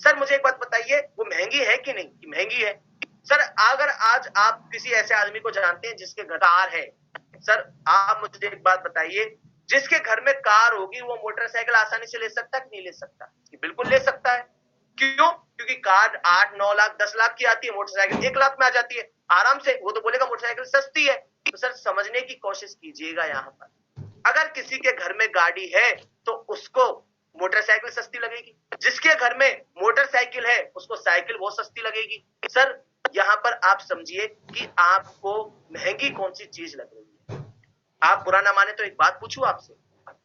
सर मुझे एक बात बताइए, वो महंगी है कि नहीं? कि महंगी है। सर अगर आज आप किसी ऐसे आदमी को जानते हैं जिसके घर कार है, सर आप मुझे एक बात बताइए, जिसके घर में कार होगी वो मोटरसाइकिल आसानी से ले सकता है कि नहीं ले सकता? बिल्कुल ले सकता है। क्यों? क्योंकि कार 8, 9 लाख, 10 लाख की आती है, मोटरसाइकिल 1 लाख में आ जाती है आराम से। वो तो बोलेगा मोटरसाइकिल सस्ती है। तो सर समझने की कोशिश कीजिएगा, यहाँ पर अगर किसी के घर में गाड़ी है तो उसको मोटरसाइकिल सस्ती लगेगी, जिसके घर में मोटरसाइकिल है उसको साइकिल बहुत सस्ती लगेगी। सर यहाँ पर आप समझिए कि आपको महंगी कौन सी चीज लग रही है। आप बुरा ना माने तो एक बात पूछूं आपसे,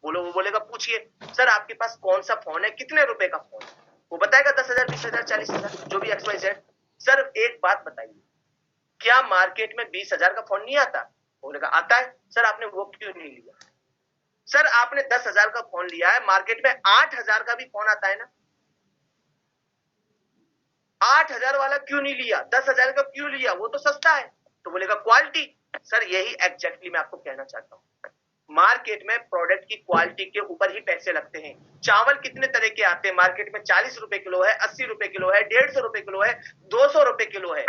बोलो, वो बोलेगा पूछिए। सर आपके पास कौन सा फोन है, कितने रुपए का फोन है? वो बताएगा 10,000, 20,000, 40,000, जो भी XYZ। सर एक बात बताइए, क्या मार्केट में 20,000 का फोन नहीं आता? बोलेगा आता है। सर आपने वो क्यों नहीं लिया? सर आपने 10,000 का फोन लिया है, मार्केट में 8,000 का भी फोन आता है ना, 8,000 वाला क्यों नहीं लिया? 10,000 का क्यों लिया? वो तो सस्ता है। तो बोलेगा क्वालिटी। सर यही एग्जैक्टली मैं आपको कहना चाहता हूं, मार्केट में प्रोडक्ट की क्वालिटी के ऊपर ही पैसे लगते हैं। चावल कितने तरह के आते हैं मार्केट में? 40 रुपए किलो है, 80 रुपए किलो है, 150 रुपए किलो है, 200 रुपए किलो है।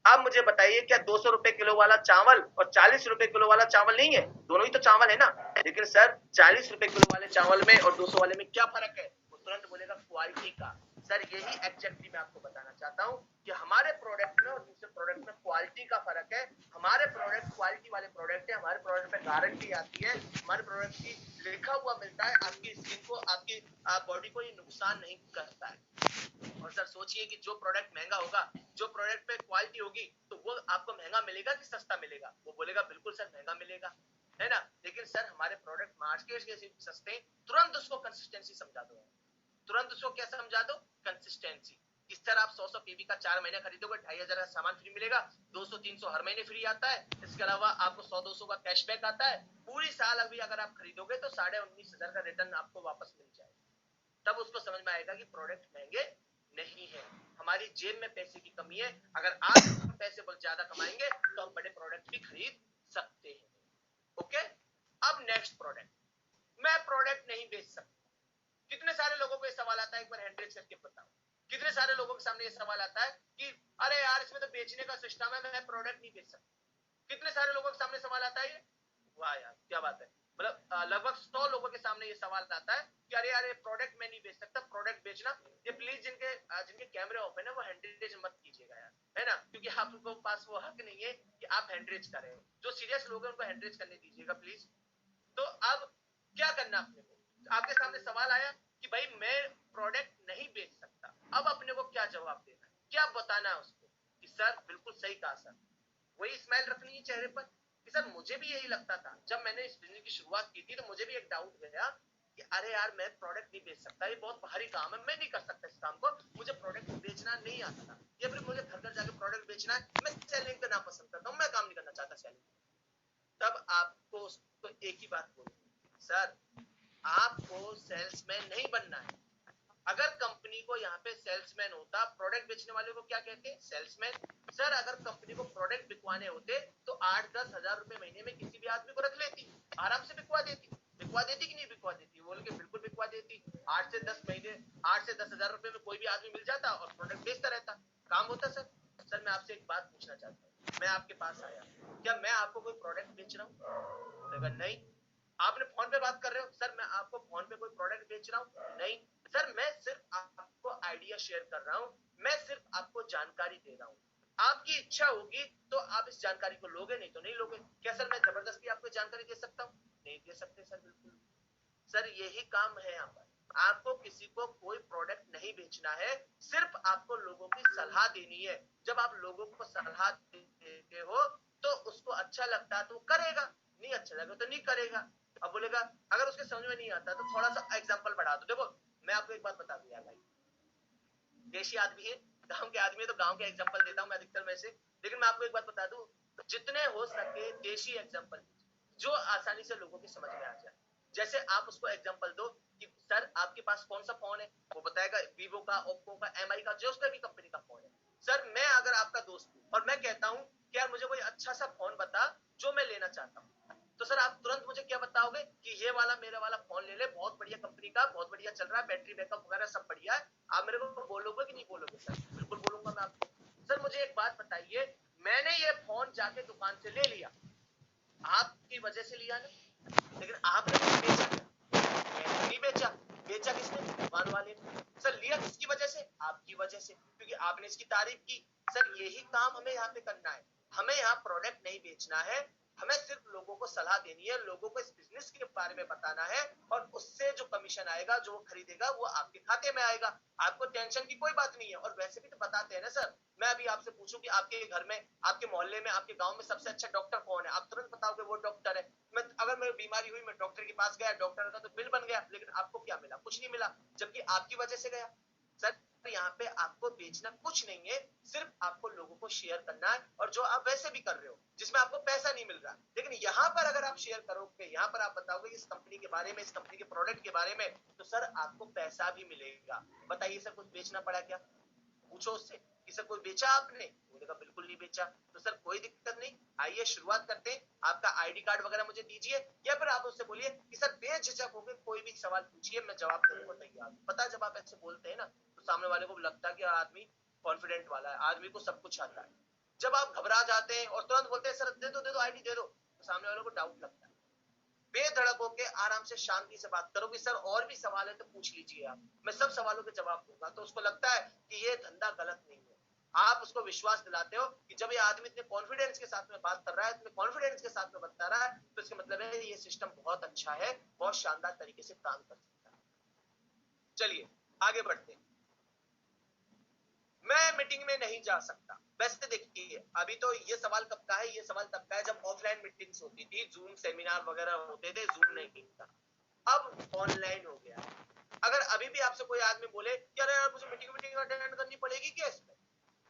अब मुझे बताइए, क्या 200 रुपए किलो वाला चावल और 40 रुपए किलो वाला चावल नहीं है? दोनों ही तो चावल है ना। लेकिन सर 40 रुपए किलो वाले चावल में और 200 वाले में क्या फर्क है? वो तुरंत बोलेगा क्वालिटी का। सर यही एग्जैक्टली मैं आपको बताना चाहता हूं कि हमारे प्रोडक्ट में और दूसरे प्रोडक्ट में क्वालिटी का फर्क है। हमारे प्रोडक्ट क्वालिटी वाले प्रोडक्ट है, हमारे प्रोडक्ट में गारंटी आती है, हमारे प्रोडक्ट की लिखा हुआ मिलता है, आपकी स्किन को, आपकी बॉडी को ये नुकसान नहीं करता है। और सर सोचिए कि जो प्रोडक्ट महंगा होगा, जो प्रोडक्ट पे क्वालिटी होगी, तो वो आपको महंगा मिलेगा कि सस्ता मिलेगा? वो बोलेगा बिल्कुल सर महंगा मिलेगा, है ना। लेकिन सर हमारे प्रोडक्ट मार्केट के सस्ते, तुरंत उसको कंसिस्टेंसी समझा दो, तुरंत उसको क्या समझा दो? कंसिस्टेंसी। इस तरह आप 100 पीवी का 4 महीने खरीदोगे, 2,500 का सामान फ्री मिलेगा, 200-300 हर महीने फ्री आता है। इसके अलावा आपको 100-200 का कैशबैक आता है। पूरी साल अभी अगर आप खरीदोगे तो 19,500 का रिटर्न आपको वापस मिल जाएगा। तब उसको समझ में आएगा कि प्रोडक्ट महंगे नहीं है, हमारी जेब में पैसे की कमी है। अगर आप पैसे बहुत ज्यादा कमाएंगे तो हम बड़े प्रोडक्ट भी खरीद सकते हैं। ओके, अब नेक्स्ट प्रोडक्ट, मैं प्रोडक्ट नहीं बेच सकता। कितने सारे लोगों को ये सवाल आता है, एक बार हैंड रेज करके बताओ। कितने सारे लोगों के सामने ये सवाल आता है कि अरे यार इसमें तो बेचने का सिस्टम है, मैं प्रोडक्ट नहीं बेच सकता। कितने सारे लोगों के सामने सवाल आता है? वाह यार क्या बात है, मतलब लगभग 100 लोगों के सामने ये सवाल आता है कि अरे यार ये प्रोडक्ट मैं नहीं बेच सकता, प्रोडक्ट बेचना। ये प्लीज जिनके कैमरे ऑफ है ना, वो हैंड रेज मत कीजिएगा यार, है ना, क्योंकि आपको पास वो हक नहीं है कि आप हैंड रेज करें। जो सीरियस लोग हैं उनको हैंड रेज करने दीजिएगा प्लीज। तो अब क्या करना अपने को? आपके सामने सवाल आया कि भाई मैं प्रोडक्ट नहीं बेच सकता, अब अपने को क्या जवाब देना है, क्या बताना है उसको कि सर बिल्कुल सही कहा सर। वही स्माइल रखनी है चेहरे पर कि सर मुझे भी यही लगता था, जब मैंने इस बिजनेस की शुरुआत की थी तो मुझे भी एक डाउट गया कि अरे यार मैं प्रोडक्ट नहीं बेच सकता, ये बहुत भारी काम है, मैं नहीं कर सकता इस काम को, मुझे प्रोडक्ट बेचना नहीं आता था, या फिर मुझे घर घर जाके प्रोडक्ट बेचना है, मैं सेलिंग करना पसंद करता हूँ, मैं काम नहीं करना चाहता सेलिंग। तब आपको उसको एक ही बात बोलनी, सर आपको सेल्समैन नहीं बनना है। अगर कंपनी को यहाँ पे सेल्समैन होता, प्रोडक्ट बेचने वाले को क्या कहते हैं? सेल्समैन। सर अगर कंपनी को प्रोडक्ट बिकवाने होते तो 8-10 हजार रुपए महीने में किसी भी आदमी को रख लेती, आराम से बिकवा देती कि नहीं बिकवा देती? बोल के बिल्कुल बिकवा देती। 8 से 10 हजार रुपए में कोई भी आदमी मिल जाता और प्रोडक्ट बेचता रहता, काम होता सर? सर मैं आपसे एक बात पूछना चाहता हूँ, मैं आपके पास आया, क्या मैं आपको कोई प्रोडक्ट बेच रहा हूँ? नहीं। आपने फोन पे बात कर रहे हो, सर मैं आपको फोन पे कोई प्रोडक्ट बेच रहा हूँ? नहीं। सर मैं सिर्फ आपको आइडिया शेयर कर रहा हूँ, मैं सिर्फ आपको जानकारी दे रहा हूँ। आपकी इच्छा होगी तो आप इस जानकारी को लोगे, नहीं तो नहीं लोगे। क्या सर मैं जबरदस्ती आपको जानकारी दे सकता हूँ? नहीं दे सकते सर, बिल्कुल। सर यही काम है यहाँ पर, आपको किसी को कोई प्रोडक्ट नहीं बेचना है, सिर्फ आपको लोगों की सलाह देनी है। जब आप लोगों को सलाह देते हो तो उसको अच्छा लगता है तो करेगा, नहीं अच्छा लगेगा तो नहीं करेगा। अब बोलेगा अगर उसके समझ में नहीं आता तो थोड़ा सा एग्जांपल बढ़ा दो। देखो मैं आपको एक बात बता दूं यार भाई, देशी आदमी है, गांव के आदमी है, तो गांव के एग्जांपल देता हूं मैं अधिकतर में से, लेकिन मैं आपको एक बात बता दूं, जितने हो सके देशी एग्जांपल जो आसानी से लोगों की समझ में आ जाए। जैसे आप उसको एग्जांपल दो कि सर आपके पास कौन सा फोन है, वो बताएगा वीवो का, ओप्पो का, एमआई का, जो उसका भी कंपनी का फोन है। सर मैं अगर आपका दोस्त हूं और मैं कहता हूं कि यार मुझे कोई अच्छा सा फोन बता जो मैं लेना चाहता हूं, तो सर आप तुरंत मुझे क्या बताओगे कि ये वाला मेरे वाला फोन ले ले, बहुत बढ़िया कंपनी का, बहुत बढ़िया चल रहा है, बैटरी बैकअप वगैरह सब बढ़िया है। आप मेरे को बोलोगे कि नहीं बोलोगे? सर बिल्कुल बोलूंगा मैं आपको। सर मुझे एक बात बताइए, मैंने ये फोन जाके दुकान से ले लिया, आपकी वजह से लिया ना, लेकिन आपने मुझे बेचा क्या? नहीं बेचा। बेचा किसने? दुकान वाले ने। सर लिया किसकी वजह से? आपकी वजह से, क्योंकि आपने इसकी तारीफ की। सर यही काम हमें यहाँ पे करना है, हमें यहाँ प्रोडक्ट नहीं बेचना है, हमें सिर्फ लोगों को सलाह देनी है, लोगों को इस बिजनेस के बारे में बताना है, और उससे जो कमीशन आएगा, जो वो खरीदेगा, वो आपके खाते में आएगा। आपको टेंशन की कोई बात नहीं है। और वैसे भी तो बताते हैं ना सर, मैं अभी आपसे पूछूं कि आपके घर में, आपके मोहल्ले में, आपके गांव में सबसे अच्छा डॉक्टर कौन है, आप तुरंत बताओगे वो डॉक्टर है। मैं अगर मेरी बीमारी हुई, मैं डॉक्टर के पास गया, डॉक्टर का तो बिल बन गया, लेकिन आपको क्या मिला? कुछ नहीं मिला, जबकि आपकी वजह से गया। सर यहाँ पे आपको बेचना कुछ नहीं है, सिर्फ आपको लोगों को शेयर करना है, और जो आप वैसे भी कर रहे हो जिसमें आपको पैसा नहीं मिल रहा। लेकिन यहाँ पर अगर आप शेयर करोगे, यहाँ पर आप बताओगे इस कंपनी के बारे में, इस कंपनी के प्रोडक्ट के बारे में, तो सर आपको पैसा भी मिलेगा। बताइए सर कुछ बेचना पड़ा क्या? पूछो उससे कि सर कोई बेचा आपने? बोलेगा बिल्कुल नहीं बेचा। तो सर कोई दिक्कत नहीं, आइए शुरुआत करते हैं। आपका आईडी कार्ड वगैरह मुझे दीजिए, या फिर आप उससे बोलिए कि सर बेझिझक होकर कोई भी सवाल पूछिए, मैं जवाब देने को तैयार हूं। पता है जब आप ऐसे बोलते हैं ना, तो सामने वाले को लगता है कि आदमी कॉन्फिडेंट वाला है, आदमी को सब कुछ आता है। जब आप घबरा जाते हैं और तुरंत बोलते हैं सर दे दो आईडी दे दो, तो सामने वाले को डाउट लगता है। बेधड़क होकर आराम से शांति से बात करो कि सर और भी सवाल है तो पूछ लीजिए आप, मैं सब सवालों के जवाब दूंगा। तो उसको लगता है कि ये धंधा गलत नहीं है। आप उसको विश्वास दिलाते हो कि जब ये आदमी इतने कॉन्फिडेंस के साथ में बात कर रहा है, इतने कॉन्फिडेंस के साथ में बता रहा है, तो इसका मतलब है ये सिस्टम बहुत अच्छा है, बहुत शानदार तरीके से काम कर सकता है। चलिए आगे बढ़ते हैं। मैं मीटिंग में नहीं जा सकता। वैसे देखिए अभी तो ये सवाल कब का है, ये सवाल तब का है जब ऑफलाइन मीटिंग्स होती थी, जूम सेमिनार वगैरह होते थे, जूम नहीं था, अब ऑनलाइन हो गया। अगर अभी भी आपसे कोई आदमी बोले कि अरे यार मुझे मीटिंग अटेंड करनी पड़ेगी क्या इसमें,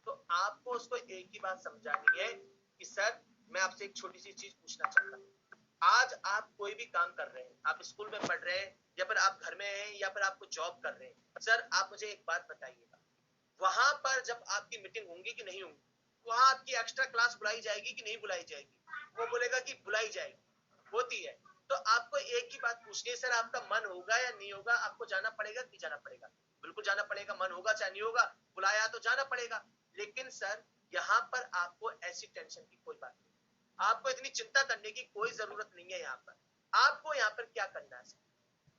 तो आपको उसको एक ही बात समझानी है कि सर मैं आपसे एक छोटी सी चीज पूछना चाहता हूँ। आज आप कोई भी काम कर रहे हैं, आप स्कूल में पढ़ रहे हैं, या फिर आप घर में हैं, या फिर आपको जॉब कर रहे हैं, सर आप मुझे एक बात बताइएगा, वहां पर जब आपकी मीटिंग होंगी कि नहीं होंगी, वहां आपकी एक्स्ट्रा क्लास बुलाई जाएगी कि नहीं बुलाई जाएगी? वो बोलेगा कि बुलाई जाएगी, होती है। तो आपको एक ही बात पूछनी है, सर आपका मन होगा या नहीं होगा, आपको जाना पड़ेगा कि जाना पड़ेगा? बिल्कुल जाना पड़ेगा, मन होगा चाहे नहीं होगा, बुलाया तो जाना पड़ेगा। लेकिन सर यहाँ पर आपको ऐसी टेंशन की कोई बात नहीं, आपको इतनी चिंता करने की कोई जरूरत नहीं है। यहाँ पर आपको यहाँ पर क्या करना है,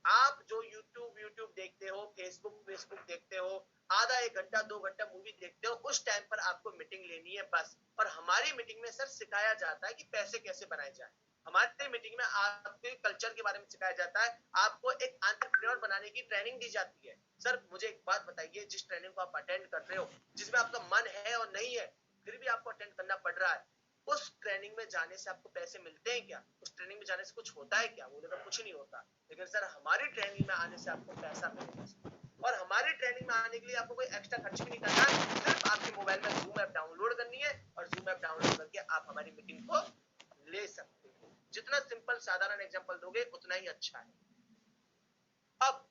आप जो यूट्यूब देखते हो, फेसबुक देखते हो, आधा एक घंटा 2 घंटा मूवी देखते हो, उस टाइम पर आपको मीटिंग लेनी है बस। और हमारी मीटिंग में सर सिखाया जाता है कि पैसे कैसे बनाए जाए। हमारी मीटिंग में आपके कल्चर के बारे में सिखाया जाता है, आपको एक एंटरप्रेन्योर बनाने की ट्रेनिंग दी जाती है। सर मुझे एक बात बताइए, जिस ट्रेनिंग को आप अटेंड कर रहे हो, जिसमें आपका मन है और नहीं है, फिर भी आपको अटेंड करना पड़ रहा है, उस ट्रेनिंग में जाने से आपको पैसे मिलते हैं क्या? उस ट्रेनिंग में जाने से कुछ होता है क्या? बोलेगा कुछ नहीं होता। लेकिन सर हमारी ट्रेनिंग में आने से आपको पैसा मिलेगा, और हमारी ट्रेनिंग में आने के लिए आपको कोई एक्स्ट्रा खर्च भी नहीं करना है, सिर्फ आपके मोबाइल में जूम ऐप डाउनलोड करनी है, और जूम ऐप डाउनलोड करके आप हमारी मीटिंग को ले सकते हो। जितना सिंपल साधारण एग्जांपल दोगे उतना ही अच्छा है। अब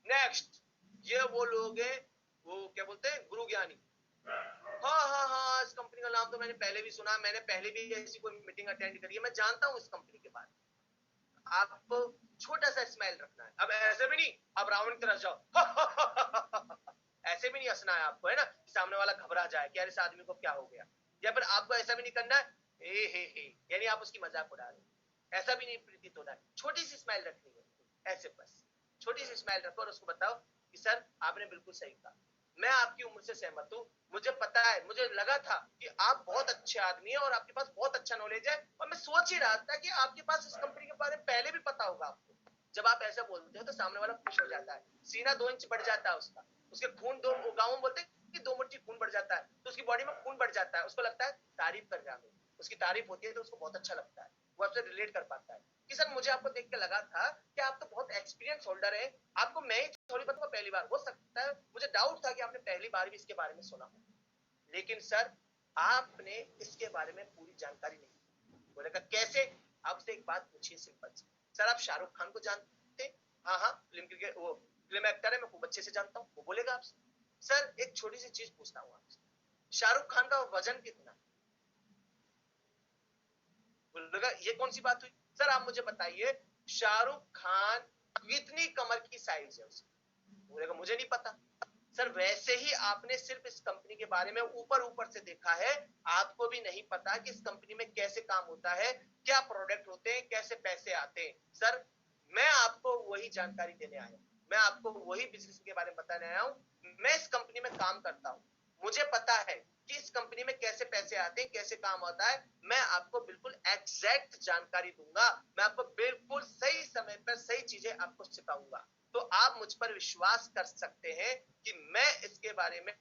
नेक्स्ट, ये वो लोग हैं, वो क्या बोलते हैं, गुरु ज्ञानी। हाँ, इस कंपनी का नाम तो मैंने पहले भी सुना, मैंने पहले भी ऐसी कोई मीटिंग अटेंड करी है, मैं जानता हूँ इस कंपनी के बारे में। आपको छोटा सा स्माइल रखना है। अब ऐसे भी नहीं, अब रावण की तरह जाओ ऐसे भी नहीं हंसना है आपको, है ना? सामने वाला घबरा जाए कि यार इस आदमी को क्या हो गया, या फिर आपको ऐसा भी नहीं करना है हे यानी आप उसकी मजाक उड़ा रहे हो, ऐसा भी नहीं प्रतीत होना है। छोटी सी स्माइल रखनी है, ऐसे बस छोटी सी स्माइल रखो और उसको बताओ कि सर आपने बिल्कुल सही कहा, मैं आपकी उम्र से सहमत हूँ, मुझे पता है, मुझे लगा था कि आप बहुत अच्छे आदमी हैं और आपके पास बहुत अच्छा नॉलेज है, और मैं सोच ही रहा था कि आपके पास इस कंपनी के बारे में पहले भी पता होगा आपको। जब आप ऐसा बोलते हो तो सामने वाला खुश हो जाता है, सीना 2 इंच बढ़ जाता है उसका, उसके खून दो, गाँव में बोलते हैं कि 2 मुट्ठी खून बढ़ जाता है, तो उसकी बॉडी में खून बढ़ जाता है, उसको लगता है तारीफ कर रहा हूँ, उसकी तारीफ होती है तो उसको बहुत अच्छा लगता है, वो आपसे रिलेट कर पाता है कि सर मुझे आपको देख के लगा था कि आप तो बहुत एक्सपीरियंस होल्डर है, आपको मैं ही थोड़ी बताऊंगा पहली बार, हो सकता है मुझे डाउट था कि आपने पहली बार भी इसके बारे में सुना, लेकिन सर आपने इसके बारे में पूरी जानकारी नहीं। बोले कैसे? आपसे एक बात पूछिए सिंपल सी, सर आप शाहरुख खान को जानते? हाँ हाँ, फिल्म एक्टर है, मैं खूब अच्छे से जानता हूँ। वो बोलेगा आपसे सर एक छोटी सी चीज पूछता हूँ आपसे, शाहरुख खान का वजन कितना? बोलेगा ये कौन सी बात हुई? सर आप मुझे बताइए शाहरुख खान कितनी कमर की साइज है उसकी? बोलेगा मुझे नहीं पता। सर वैसे ही आपने सिर्फ इस कंपनी के बारे में ऊपर ऊपर से देखा है, आपको भी नहीं पता कि इस कंपनी में कैसे काम होता है, क्या प्रोडक्ट होते हैं, कैसे पैसे आते हैं। सर मैं आपको वही जानकारी देने आया हूं, मैं आपको वही बिजनेस के बारे में बताने आया हूं। मैं इस कंपनी में काम करता हूं, मुझे पता है कि इस कंपनी में कैसे पैसे आते हैं, कैसे काम होता है। मैं आपको बिल्कुल एग्जैक्ट जानकारी दूंगा, मैं आपको बिल्कुल सही समय पर सही चीजें आपको सिखाऊंगा। तो आप मुझ पर विश्वास कर सकते हैं कि मैं इसके बारे में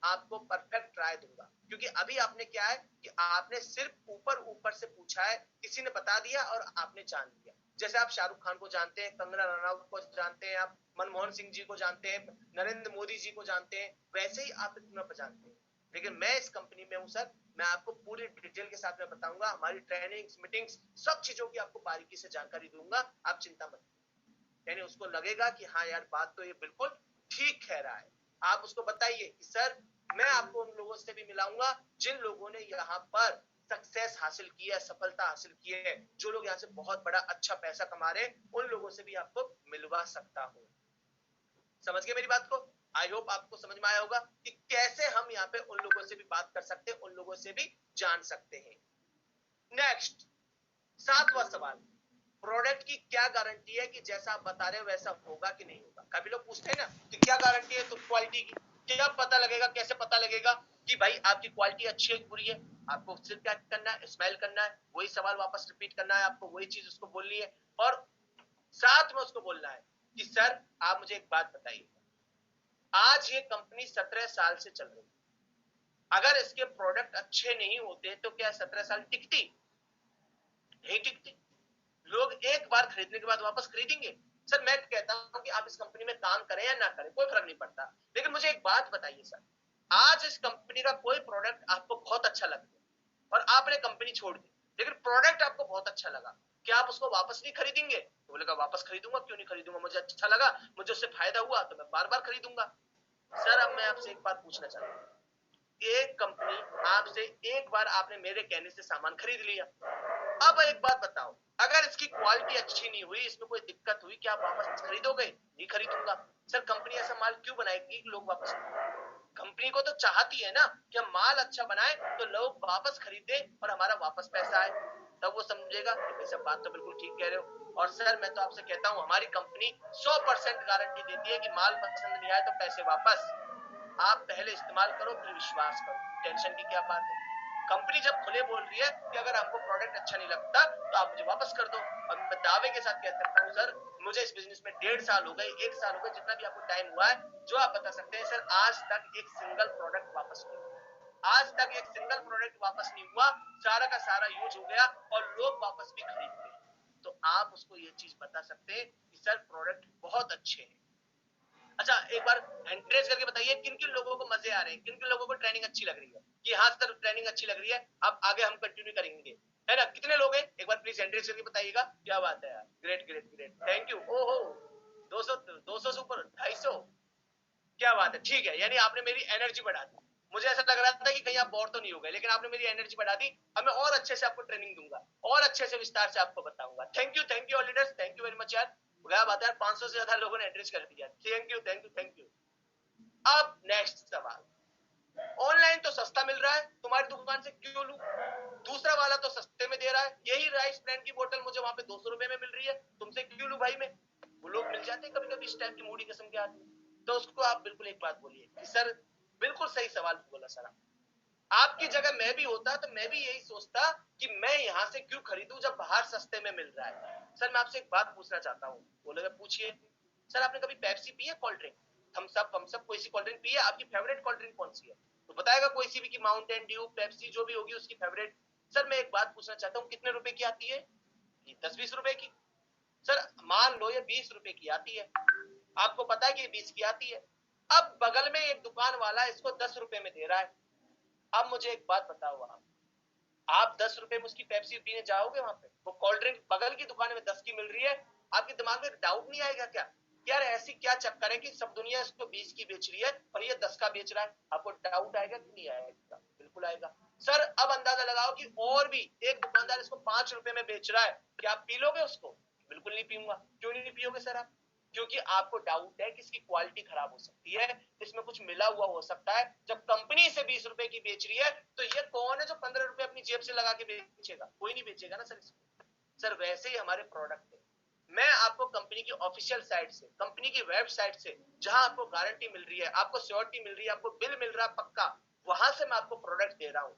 आपको परफेक्ट राय दूंगा, क्योंकि अभी आपने क्या है कि आपने सिर्फ ऊपर ऊपर से पूछा है, किसी ने बता दिया और आपने जान लिया। जैसे आप शाहरुख खान को जानते हैं, कंगना रनौत को जानते हैं, आप मनमोहन सिंह जी को जानते हैं, नरेंद्र मोदी जी को जानते हैं, वैसे ही आप इतना जानते हैं। लेकिन मैं इस कंपनी में हूं सर, मैं आपको पूरी डिटेल के साथ में बताऊंगा, हमारी ट्रेनिंग्स मीटिंग्स सब चीजों की आपको बारीकी से जानकारी दूंगा, आप चिंता मत। यानी उसको लगेगा कि हाँ यार बात तो ये बिल्कुल ठीक कह रहा है। आप उसको बताइए कि सर मैं आपको उन लोगों से भी मिलाऊंगा जिन लोगों ने यहाँ पर सक्सेस हासिल की है, सफलता हासिल की है, जो लोग यहाँ से बहुत बड़ा अच्छा पैसा कमा रहे हैं, उन लोगों से भी आपको मिलवा सकता हूँ। समझ गए मेरी बात को? आई होप आपको समझ में आया होगा कि कैसे हम यहाँ पे उन लोगों से भी बात कर सकते हैं, उन लोगों से भी जान सकते हैं। नेक्स्ट 7वां सवाल, प्रोडक्ट की क्या गारंटी है कि जैसा आप बता रहे हो वैसा होगा कि नहीं होगा? काफी लोग पूछते हैं ना कि क्या गारंटी है तो क्वालिटी की, क्या पता लगेगा, कैसे पता लगेगा कि भाई आपकी क्वालिटी अच्छी है बुरी है? आपको सिर्फ क्या करना है, स्मेल करना है, वही सवाल वापस रिपीट करना है, आपको वही चीज उसको बोलनी है और साथ में उसको बोलना है कि सर आप मुझे एक बात बताइए, आज ये कंपनी 17 साल से चल रही है, अगर इसके प्रोडक्ट अच्छे नहीं होते तो क्या 17 साल टिकती? नहीं टिकती। लोग एक बार खरीदने के बाद वापस खरीदेंगे? सर मैं कहता हूं कि आप इस कंपनी में काम करें या ना करें कोई फर्क नहीं पड़ता, लेकिन मुझे एक बात बताइए सर, आज इस कंपनी का कोई प्रोडक्ट आपको बहुत अच्छा लग गया और आपने कंपनी छोड़ दी, लेकिन प्रोडक्ट आपको बहुत अच्छा लगा, क्या आप उसको वापस नहीं खरीदेंगे? तो बोलेगा वापस खरीदूंगा, क्यों नहीं खरीदूंगा, मुझे अच्छा लगा, मुझे उससे फायदा हुआ तो मैं बार बार खरीदूंगा। सर अब मैं आपसे एक बात पूछना चाहता हूँ, एक कंपनी आपसे एक बार आपने मेरे कहने से सामान खरीद लिया, अब एक बात बताओ, अगर इसकी क्वालिटी अच्छी नहीं हुई, इसमें कोई दिक्कत हुई, क्या आप वापस खरीदोगे? नहीं खरीदूंगा। सर कंपनी ऐसा माल क्यों बनाएगी कि लोग वापस? कंपनी को तो चाहती है ना कि हम माल अच्छा बनाए तो लोग वापस खरीदे और हमारा वापस पैसा आए, तब वो समझेगा कि भाई सब बात तो बिल्कुल ठीक कह रहे हो। और सर मैं तो आपसे कहता हूँ हमारी कंपनी 100% गारंटी देती है कि माल पसंद नहीं आए तो पैसे वापस। आप पहले इस्तेमाल करो फिर विश्वास करो, टेंशन की क्या बात है? कंपनी जब खुले बोल रही है कि अगर हमको प्रोडक्ट अच्छा नहीं लगता तो आप मुझे वापस कर दो, और मैं दावे के साथ कह सकता हूँ सर मुझे इस बिजनेस में 1.5 साल हो गए, 1 साल हो गए, जितना भी आपको टाइम हुआ है, जो आप बता सकते हैं सर आज तक एक सिंगल प्रोडक्ट वापस नहीं हुआ, आज तक एक सिंगल प्रोडक्ट वापस नहीं हुआ, सारा का सारा यूज हो गया और लोग वापस भी खरीद गए। तो आप उसको ये चीज बता सकते हैं कि सर प्रोडक्ट बहुत अच्छे हैं। अच्छा एक बार एंकरेज करके बताइए किन किन लोगों को मजे आ रहे हैं, किन किन लोगों को ट्रेनिंग अच्छी लग रही है कि हाँ सर ट्रेनिंग अच्छी लग रही है, अब आगे हम कंटिन्यू करेंगे, है ना? कितने लोग हैं एक बार प्लीज एंकरेज करके बताइएगा। क्या बात है यार, great great great, thank you. ओहो 200 से ऊपर 250, क्या बात है, ठीक है, यानी आपने मेरी एनर्जी बढ़ा दी। मुझे ऐसा लग रहा था कि कहीं आप बोर तो नहीं हो गए, लेकिन आपने मेरी एनर्जी बढ़ा दी। अब मैं और अच्छे से आपको ट्रेनिंग दूंगा और अच्छे से विस्तार से आपको बताऊंगा। Thank you all leaders, thank you very much यार, क्या बात है यार, 500 से ज्यादा लोगों ने एड्रेस कर दिया, thank you thank you thank you. अब नेक्स्ट सवाल, ऑनलाइन तो सस्ता मिल रहा है, तुम्हारी दुकान से क्यों लूं? दूसरा वाला तो सस्ते में दे रहा है, यही राइस ब्रांड की बोतल मुझे वहां पे 200 रुपए में मिल रही है, तुमसे क्यों लूं भाई मैं? वो लोग मिल जाते हैं कभी कभी इस टाइप की मूडी किस्म के आदमी। तो उसको आप बिल्कुल एक बात बोलिए कि सर बिल्कुल सही सवाल बोला सर, आपकी जगह मैं भी होता तो मैं भी यही सोचता कि मैं यहाँ से क्यों खरीदूं जब बाहर सस्ते में मिल रहा है। सर मैं आपसे एक बात पूछना चाहता हूँ। बोले पूछिए। सर आपने कभी पेप्सी पी है, कोल्ड ड्रिंक, थम्स अप कोई सी कोल्ड ड्रिंक पी है? आपकी फेवरेट कोल्ड ड्रिंक कौन सी है? तो बताएगा कोई सी भी कि माउंटेन ड्यू, पेप्सी, जो भी होगी उसकी फेवरेट। सर मैं एक बात पूछना चाहता हूँ, कितने रुपए की आती है? 10-20 रुपए की। सर मान लो ये 20 रुपए की आती है, आपको पता है कि 20 की आती है। अब बगल में एक दुकान वाला इसको 10 रुपए में दे रहा है। अब मुझे एक बात बताओ, आप 10 रुपए में उसकी पेप्सी पीने जाओगे वहां पे? वो कोल्ड ड्रिंक बगल की दुकान में 10 की मिल रही है, आपके दिमाग में डाउट नहीं आएगा क्या यार ऐसी क्या चक्कर है कि सब दुनिया इसको 20 की बेच रही है और ये 10 का बेच रहा है? आपको डाउट आएगा कि नहीं आएगा? बिल्कुल आएगा। सर अब अंदाजा लगाओ कि और भी एक दुकानदार इसको 5 रुपए में बेच रहा है, क्या आप पी लोगे उसको? बिल्कुल नहीं पीऊंगा। क्यों नहीं पियोगे सर आप? क्योंकि आपको डाउट है कि इसकी क्वालिटी खराब हो सकती है, इसमें कुछ मिला हुआ हो सकता है। जब कंपनी से 20 रुपए की बेच रही है तो ये कौन है जो 15 रुपए अपनी जेब से लगा के बेचेगा? कोई नहीं बेचेगा ना सर इसको। सर वैसे ही हमारे प्रोडक्ट है, मैं आपको कंपनी की ऑफिशियल साइट से, कंपनी की वेबसाइट से, जहां आपको गारंटी मिल रही है, आपको श्योरिटी मिल रही है, आपको बिल मिल रहा है पक्का, वहां से मैं आपको प्रोडक्ट दे रहा हूं।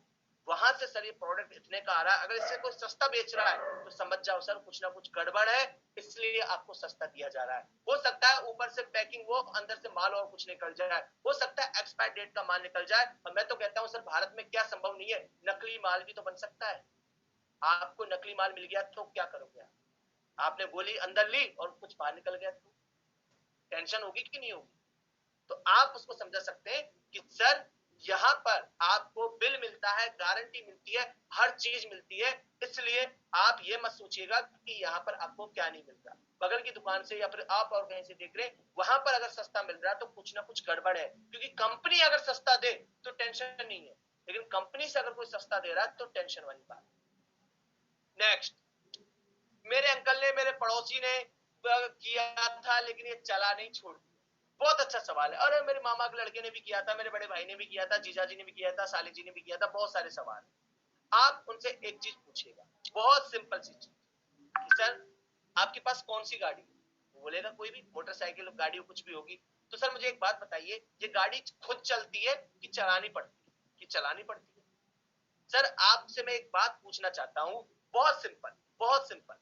वहां से सर ये प्रोडक्ट इतने का आ रहा है, अगर इससे कोई सस्ता बेच रहा है तो समझ जाओ सर कुछ ना कुछ गड़बड़ है, इसलिए आपको सस्ता दिया जा रहा है। हो सकता है ऊपर से पैकिंग वो, अंदर से माल और कुछ निकल जाए, हो सकता है एक्सपायर डेट का माल निकल जाए। और मैं तो कहता हूं सर भारत में क्या संभव नहीं है, नकली माल भी तो बन सकता है। आपको नकली माल मिल गया तो क्या करोगे? आपने गोली अंदर ली और कुछ बाहर निकल गया तो टेंशन होगी कि नहीं होगी? तो आप उसको समझ सकते हैं कि सर यहाँ पर आपको बिल मिलता है, गारंटी मिलती है, हर चीज मिलती है, इसलिए आप ये मत सोचिएगा कि यहाँ पर आपको क्या नहीं मिल रहा। बगल की दुकान से या फिर आप और कहीं से देख रहे हैं, वहां पर अगर सस्ता मिल रहा है तो कुछ ना कुछ गड़बड़ है, क्योंकि कंपनी अगर सस्ता दे तो टेंशन नहीं है, लेकिन कंपनी से अगर कोई सस्ता दे रहा है तो टेंशन वाली बात। नेक्स्ट, मेरे अंकल ने, मेरे पड़ोसी ने किया था लेकिन ये चला नहीं, छोड़। बहुत अच्छा सवाल है। अरे मेरे मामा के लड़के ने भी किया था, मेरे बड़े भाई ने भी किया था, जीजा जी ने भी किया था, साली जी ने भी किया था, बहुत सारे सवाल। आप उनसे एक चीज पूछिएगा, बहुत सिंपल सी चीज, सर आपके पास कौन सी गाड़ी है? वो बोलेगा कोई भी, मोटरसाइकिल, गाड़ी, कुछ भी होगी। तो सर मुझे एक बात बताइए, ये गाड़ी खुद चलती है कि चलानी पड़ती है? कि चलानी पड़ती है। सर आपसे मैं एक बात पूछना चाहता हूं, बहुत सिंपल, बहुत सिंपल।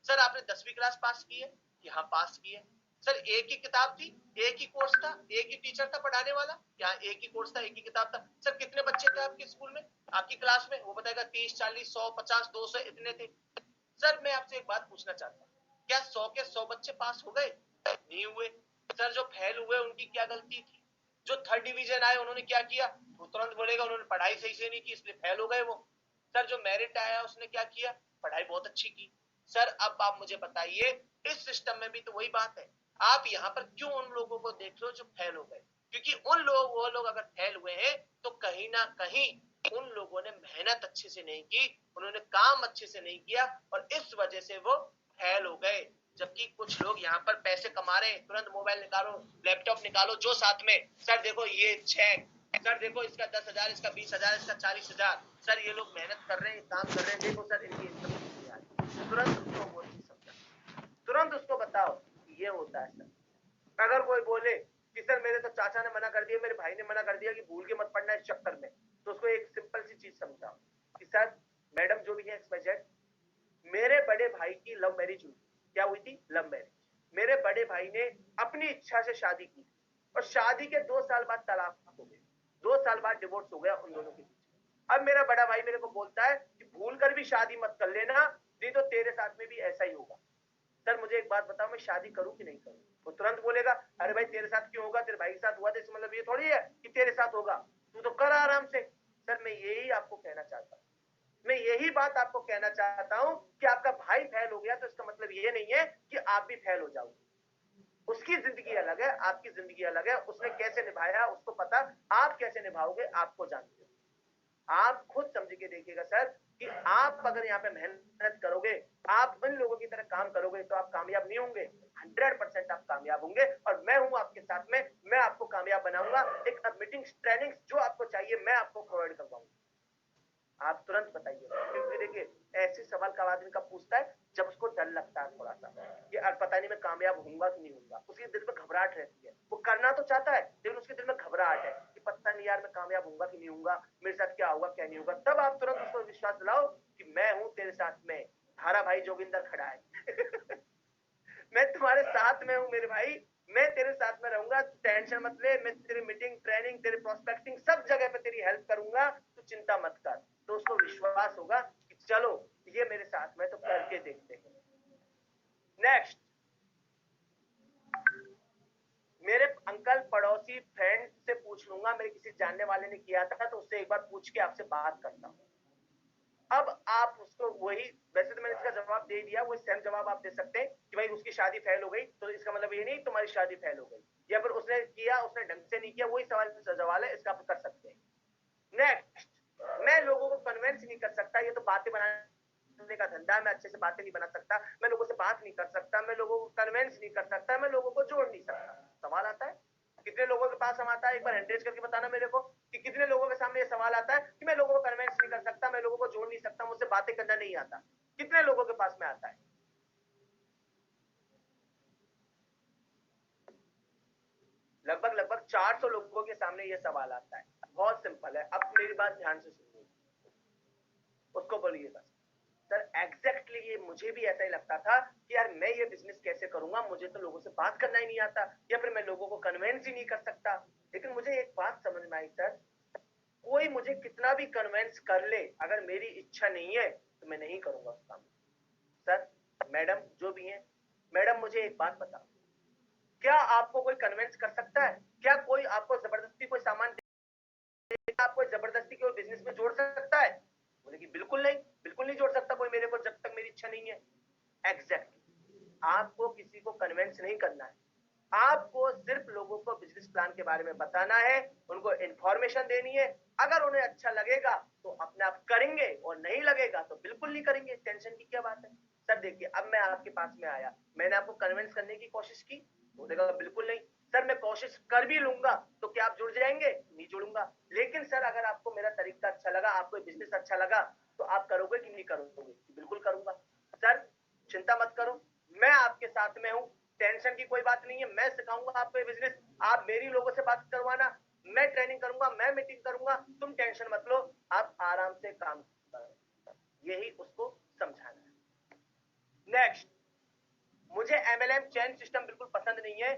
सर आपने 10वीं क्लास पास की है? कि हाँ पास की है। सर एक ही किताब थी, एक ही कोर्स था, एक ही टीचर था पढ़ाने वाला? क्या एक ही कोर्स था, एक ही किताब था? सर कितने बच्चे थे आपके स्कूल में, आपकी क्लास में? वो बताएगा 30, 40, 100, 50, 200, इतने थे। सर मैं आपसे एक बात पूछना चाहता हूँ, क्या 100 के 100 बच्चे पास हो गए? नहीं हुए। सर जो फेल हुए उनकी क्या गलती थी? जो थर्ड डिवीजन आए उन्होंने क्या किया? वो तुरंत बोलेगा उन्होंने पढ़ाई सही से नहीं की इसलिए फेल हो गए वो। सर जो मेरिट आया उसने क्या किया? पढ़ाई बहुत अच्छी की। सर अब आप मुझे बताइए, इस सिस्टम में भी तो वही बात है। आप यहाँ पर क्यों उन लोगों को देख रहे हो जो फेल हो गए? क्योंकि उन लोग, वो लोग अगर फेल हुए हैं तो कहीं ना कहीं उन लोगों ने मेहनत अच्छे से नहीं की, उन्होंने काम अच्छे से नहीं किया और इस वजह से वो फेल हो गए। जबकि कुछ लोग यहाँ पर पैसे कमा रहे हैं, तुरंत मोबाइल निकालो, लैपटॉप निकालो, जो साथ में, सर देखो ये चेक, सर देखो इसका 10,000, इसका 20,000, इसका 40,000। सर ये लोग मेहनत कर रहे हैं, काम कर रहे हैं, देखो सर इनकी इनकम कितनी आ रही है। तुरंत उसको वो चीज समझा, तुरंत उसको बताओ कि ये होता है। सर अगर कोई बोले कि सर मेरे तो चाचा ने मना कर दिया, मेरे भाई ने मना कर दिया कि भूल के मत पढ़ना इस चक्कर में, तो उसको एक सिंपल सी चीज समझाओ कि सर मैडम जो भी है XYZ, मेरे बड़े भाई की लव मैरिज हुई। क्या हुई थी? Love marriage. मेरे बड़े भाई ने अपनी इच्छा से शादी की और शादी के 2 साल बाद तलाक हो गई, 2 साल बाद डिवोर्स हो गया उन दोनों के बीच। अब मेरा बड़ा भाई मेरे को बोलता है कि भूल कर भी शादी मत कर लेना, नहीं तो तेरे साथ में भी ऐसा ही होगा। सर मुझे एक बात बताओ, मैं शादी करूं कि नहीं करूं? वो तुरंत बोलेगा अरे भाई तेरे साथ क्यों होगा, तेरे भाई के साथ हुआ तो इसका मतलब ये थोड़ी है कि तेरे साथ होगा, तू तो कर आराम से। सर मैं यही आपको कहना चाहता हूं, मैं यही बात आपको कहना चाहता हूं कि आपका भाई फेल हो गया तो इसका मतलब ये नहीं है कि आप भी फेल हो जाओगे। उसकी जिंदगी अलग है, आपकी जिंदगी अलग है, उसने कैसे निभाया उसको पता, आप कैसे निभाओगे आपको जानते हो। आप खुद समझ के देखिएगा सर कि आप अगर यहाँ पे मेहनत करोगे, आप उन लोगों की तरह काम करोगे तो आप कामयाब नहीं होंगे, 100% आप कामयाब होंगे और मैं हूं आपके साथ में, मैं आपको कामयाब बनाऊंगा। एक मीटिंग मीटिंग्स, ट्रेनिंग्स जो आपको चाहिए मैं आपको प्रोवाइड करवाऊंगा। आप तुरंत बताइए, क्योंकि देखिए ऐसे सवाल का आदमी कब पूछता है जब उसको डर लगता है थोड़ा सा कि पता नहीं मैं कामयाब होऊंगा कि नहीं होऊंगा। उसके दिल में घबराहट रहती है, वो करना तो चाहता है लेकिन उसके दिल में घबराहट है कि पता नहीं यार मैं कामयाब होऊंगा कि नहीं होऊंगा, मेरे साथ क्या होगा क्या नहीं होगा। तब आप तुरंत उसको विश्वास दिलाओ कि मैं हूं तेरे साथ में, धारा भाई जोगिंदर खड़ा है मैं तुम्हारे साथ में हूं मेरे भाई, मैं तेरे साथ में रहूंगा, टेंशन मत ले, मैं तेरी मीटिंग, ट्रेनिंग, तेरी प्रोस्पेक्टिंग सब जगह पे तेरी हेल्प करूंगा, तू चिंता मत कर। तो उसको विश्वास होगा कि चलो ये मेरे साथ में तो करके देखते हैं। नेक्स्ट, मेरे अंकल, पड़ोसी, फ्रेंड से पूछ लूंगा, मेरे किसी जानने वाले ने किया था तो उससे एक बार पूछ के आपसे बात करता हूँ। अब आप उसको वही, वैसे तो मैंने इसका जवाब दे दिया, वो सेम जवाब आप दे सकते हैं कि भाई उसकी शादी फेल हो गई, तो इसका मतलब ये नहीं तुम्हारी शादी फेल हो गई, या फिर उसने किया उसने ढंग से नहीं किया, वही सवाल है, इसका आप कर सकते हैं। नेक्स्ट, मैं लोगों को कन्विंस नहीं कर सकता, ये तो बातें बनाने का धंधा है, मैं अच्छे से बातें नहीं बना सकता, मैं लोगों से बात नहीं कर सकता, मैं लोगों को कन्विंस नहीं कर सकता, मैं लोगों को जोड़ नहीं सकता। सवाल आता है कितने लोगों के पास हम आता है, एक बार हैंडरेज करके बताना मेरे को कि कितने लोगों के सामने ये सवाल आता है कि मैं लोगों को कन्विंस नहीं कर सकता, मैं लोगों को जोड़ नहीं सकता, मुझसे बातें करना नहीं आता। कितने लोगों के पास में आता है? लगभग 400 लोगों के सामने ये सवाल आता है। बहुत सिंपल है, अब मेरी बात ध्यान से सुनिए, उसको बोलिए बस सर एग्जैक्टली ये मुझे भी ऐसा ही लगता था कि यार मैं ये बिजनेस कैसे करूंगा, मुझे तो लोगों से बात करना ही नहीं आता, या फिर मैं लोगों को कन्विंस ही नहीं कर सकता। लेकिन मुझे एक बात समझ में आई सर, कोई मुझे कितना भी कन्विंस कर ले, अगर मेरी इच्छा नहीं है तो मैं नहीं करूंगा उस काम। सर, मैडम जो भी है, मैडम मुझे एक बात बताओ, क्या आपको कोई कन्विंस कर सकता है? क्या कोई आपको जबरदस्ती कोई सामान देगा, आपको जबरदस्ती कोई बिजनेस में जोड़ सकता है? बोले कि बिल्कुल नहीं, बिल्कुल नहीं जोड़ सकता कोई मेरे को जब तक मेरी इच्छा नहीं है। एग्जैक्टली, आपको किसी को कन्विंस नहीं करना है, आपको सिर्फ लोगों को बिजनेस प्लान के बारे में बताना है, उनको इंफॉर्मेशन देनी है। अगर उन्हें अच्छा लगेगा तो अपने आप करेंगे, और नहीं लगेगा तो बिल्कुल नहीं करेंगे। टेंशन की क्या बात है? सर देखिए, अब मैं आपके पास में आया, मैंने आपको कन्विंस करने की कोशिश की, बोलेगा बिल्कुल नहीं। सर मैं कोशिश कर भी लूंगा तो क्या आप जुड़ जाएंगे? नहीं जुड़ूंगा। लेकिन सर अगर आपको मेरा तरीका अच्छा लगा, आपको बिजनेस अच्छा लगा, तो आप करोगे कि नहीं करोगे? बिल्कुल करूंगा। सर चिंता मत करो, मैं आपके साथ में हूं, टेंशन की कोई बात नहीं है, मैं सिखाऊंगा आपको ये बिजनेस, आप मेरी लोगों से बात करवाना, मैं ट्रेनिंग करूंगा, मैं मीटिंग करूंगा, तुम टेंशन मत लो, आप आराम से काम करो। यही उसको समझाना है। नेक्स्ट, मुझे एमएलएम चैन सिस्टम बिल्कुल पसंद नहीं है,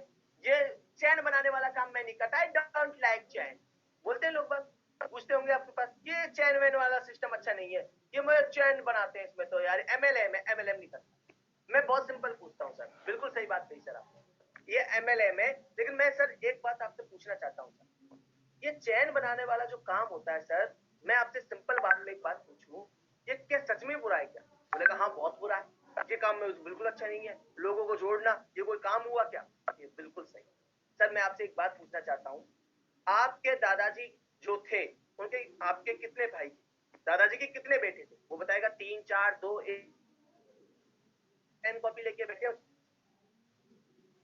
ये चैन बनाने वाला काम मैं नहीं करता, आई डोंट लाइक चैन। बोलते हैं लोग, बस पूछते होंगे आपके पास, ये चैन वैन वाला सिस्टम अच्छा नहीं है, ये मुझे चैन बनाते हैं इसमें तो यार एमएलएम है, एमएलएम नहीं करता। मैं बहुत सिंपल पूछता हूँ सर, बिल्कुल सही बात कही सर आपने, ये एमएलएम है, लेकिन मैं सर एक बात आपसे पूछना चाहता हूँ सर, ये चैन बनाने वाला जो काम होता है सर, मैं आपसे सिंपल बात में एक बात पूछूं, ये क्या सच में बुरा है क्या? बोलेगा हाँ बहुत बुरा है, ये काम में बिल्कुल अच्छा नहीं है, लोगों को जोड़ना ये कोई काम हुआ क्या? ये बिल्कुल सही। सर मैं आपसे एक बात पूछना चाहता हूँ, आपके दादाजी जो थे, उनके आपके कितने भाई थे? दादाजी के कितने बेटे थे? वो बताएगा 3 4 2 1, पेन कॉपी लेके बैठे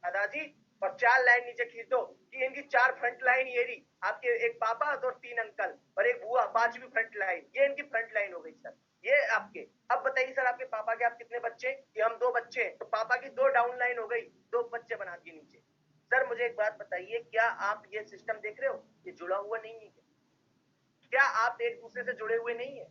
दादाजी, और 4 लाइन नीचे खींच दो कि इनकी 4 फ्रंट लाइन ये रही, आपके एक पापा और 3 अंकल और एक बुआ, 5वीं फ्रंट लाइन, ये इनकी फ्रंट लाइन हो गई सर, ये आपके। अब बताइए सर, आपके पापा के आप कितने बच्चे? कि हम 2 बच्चे, तो पापा की 2 डाउन लाइन हो गई, 2 बच्चे बना दिए नीचे। सर मुझे एक बात बताइए, क्या आप ये सिस्टम देख रहे हो, ये जुड़ा हुआ नहीं है? क्या आप एक दूसरे से जुड़े हुए नहीं है?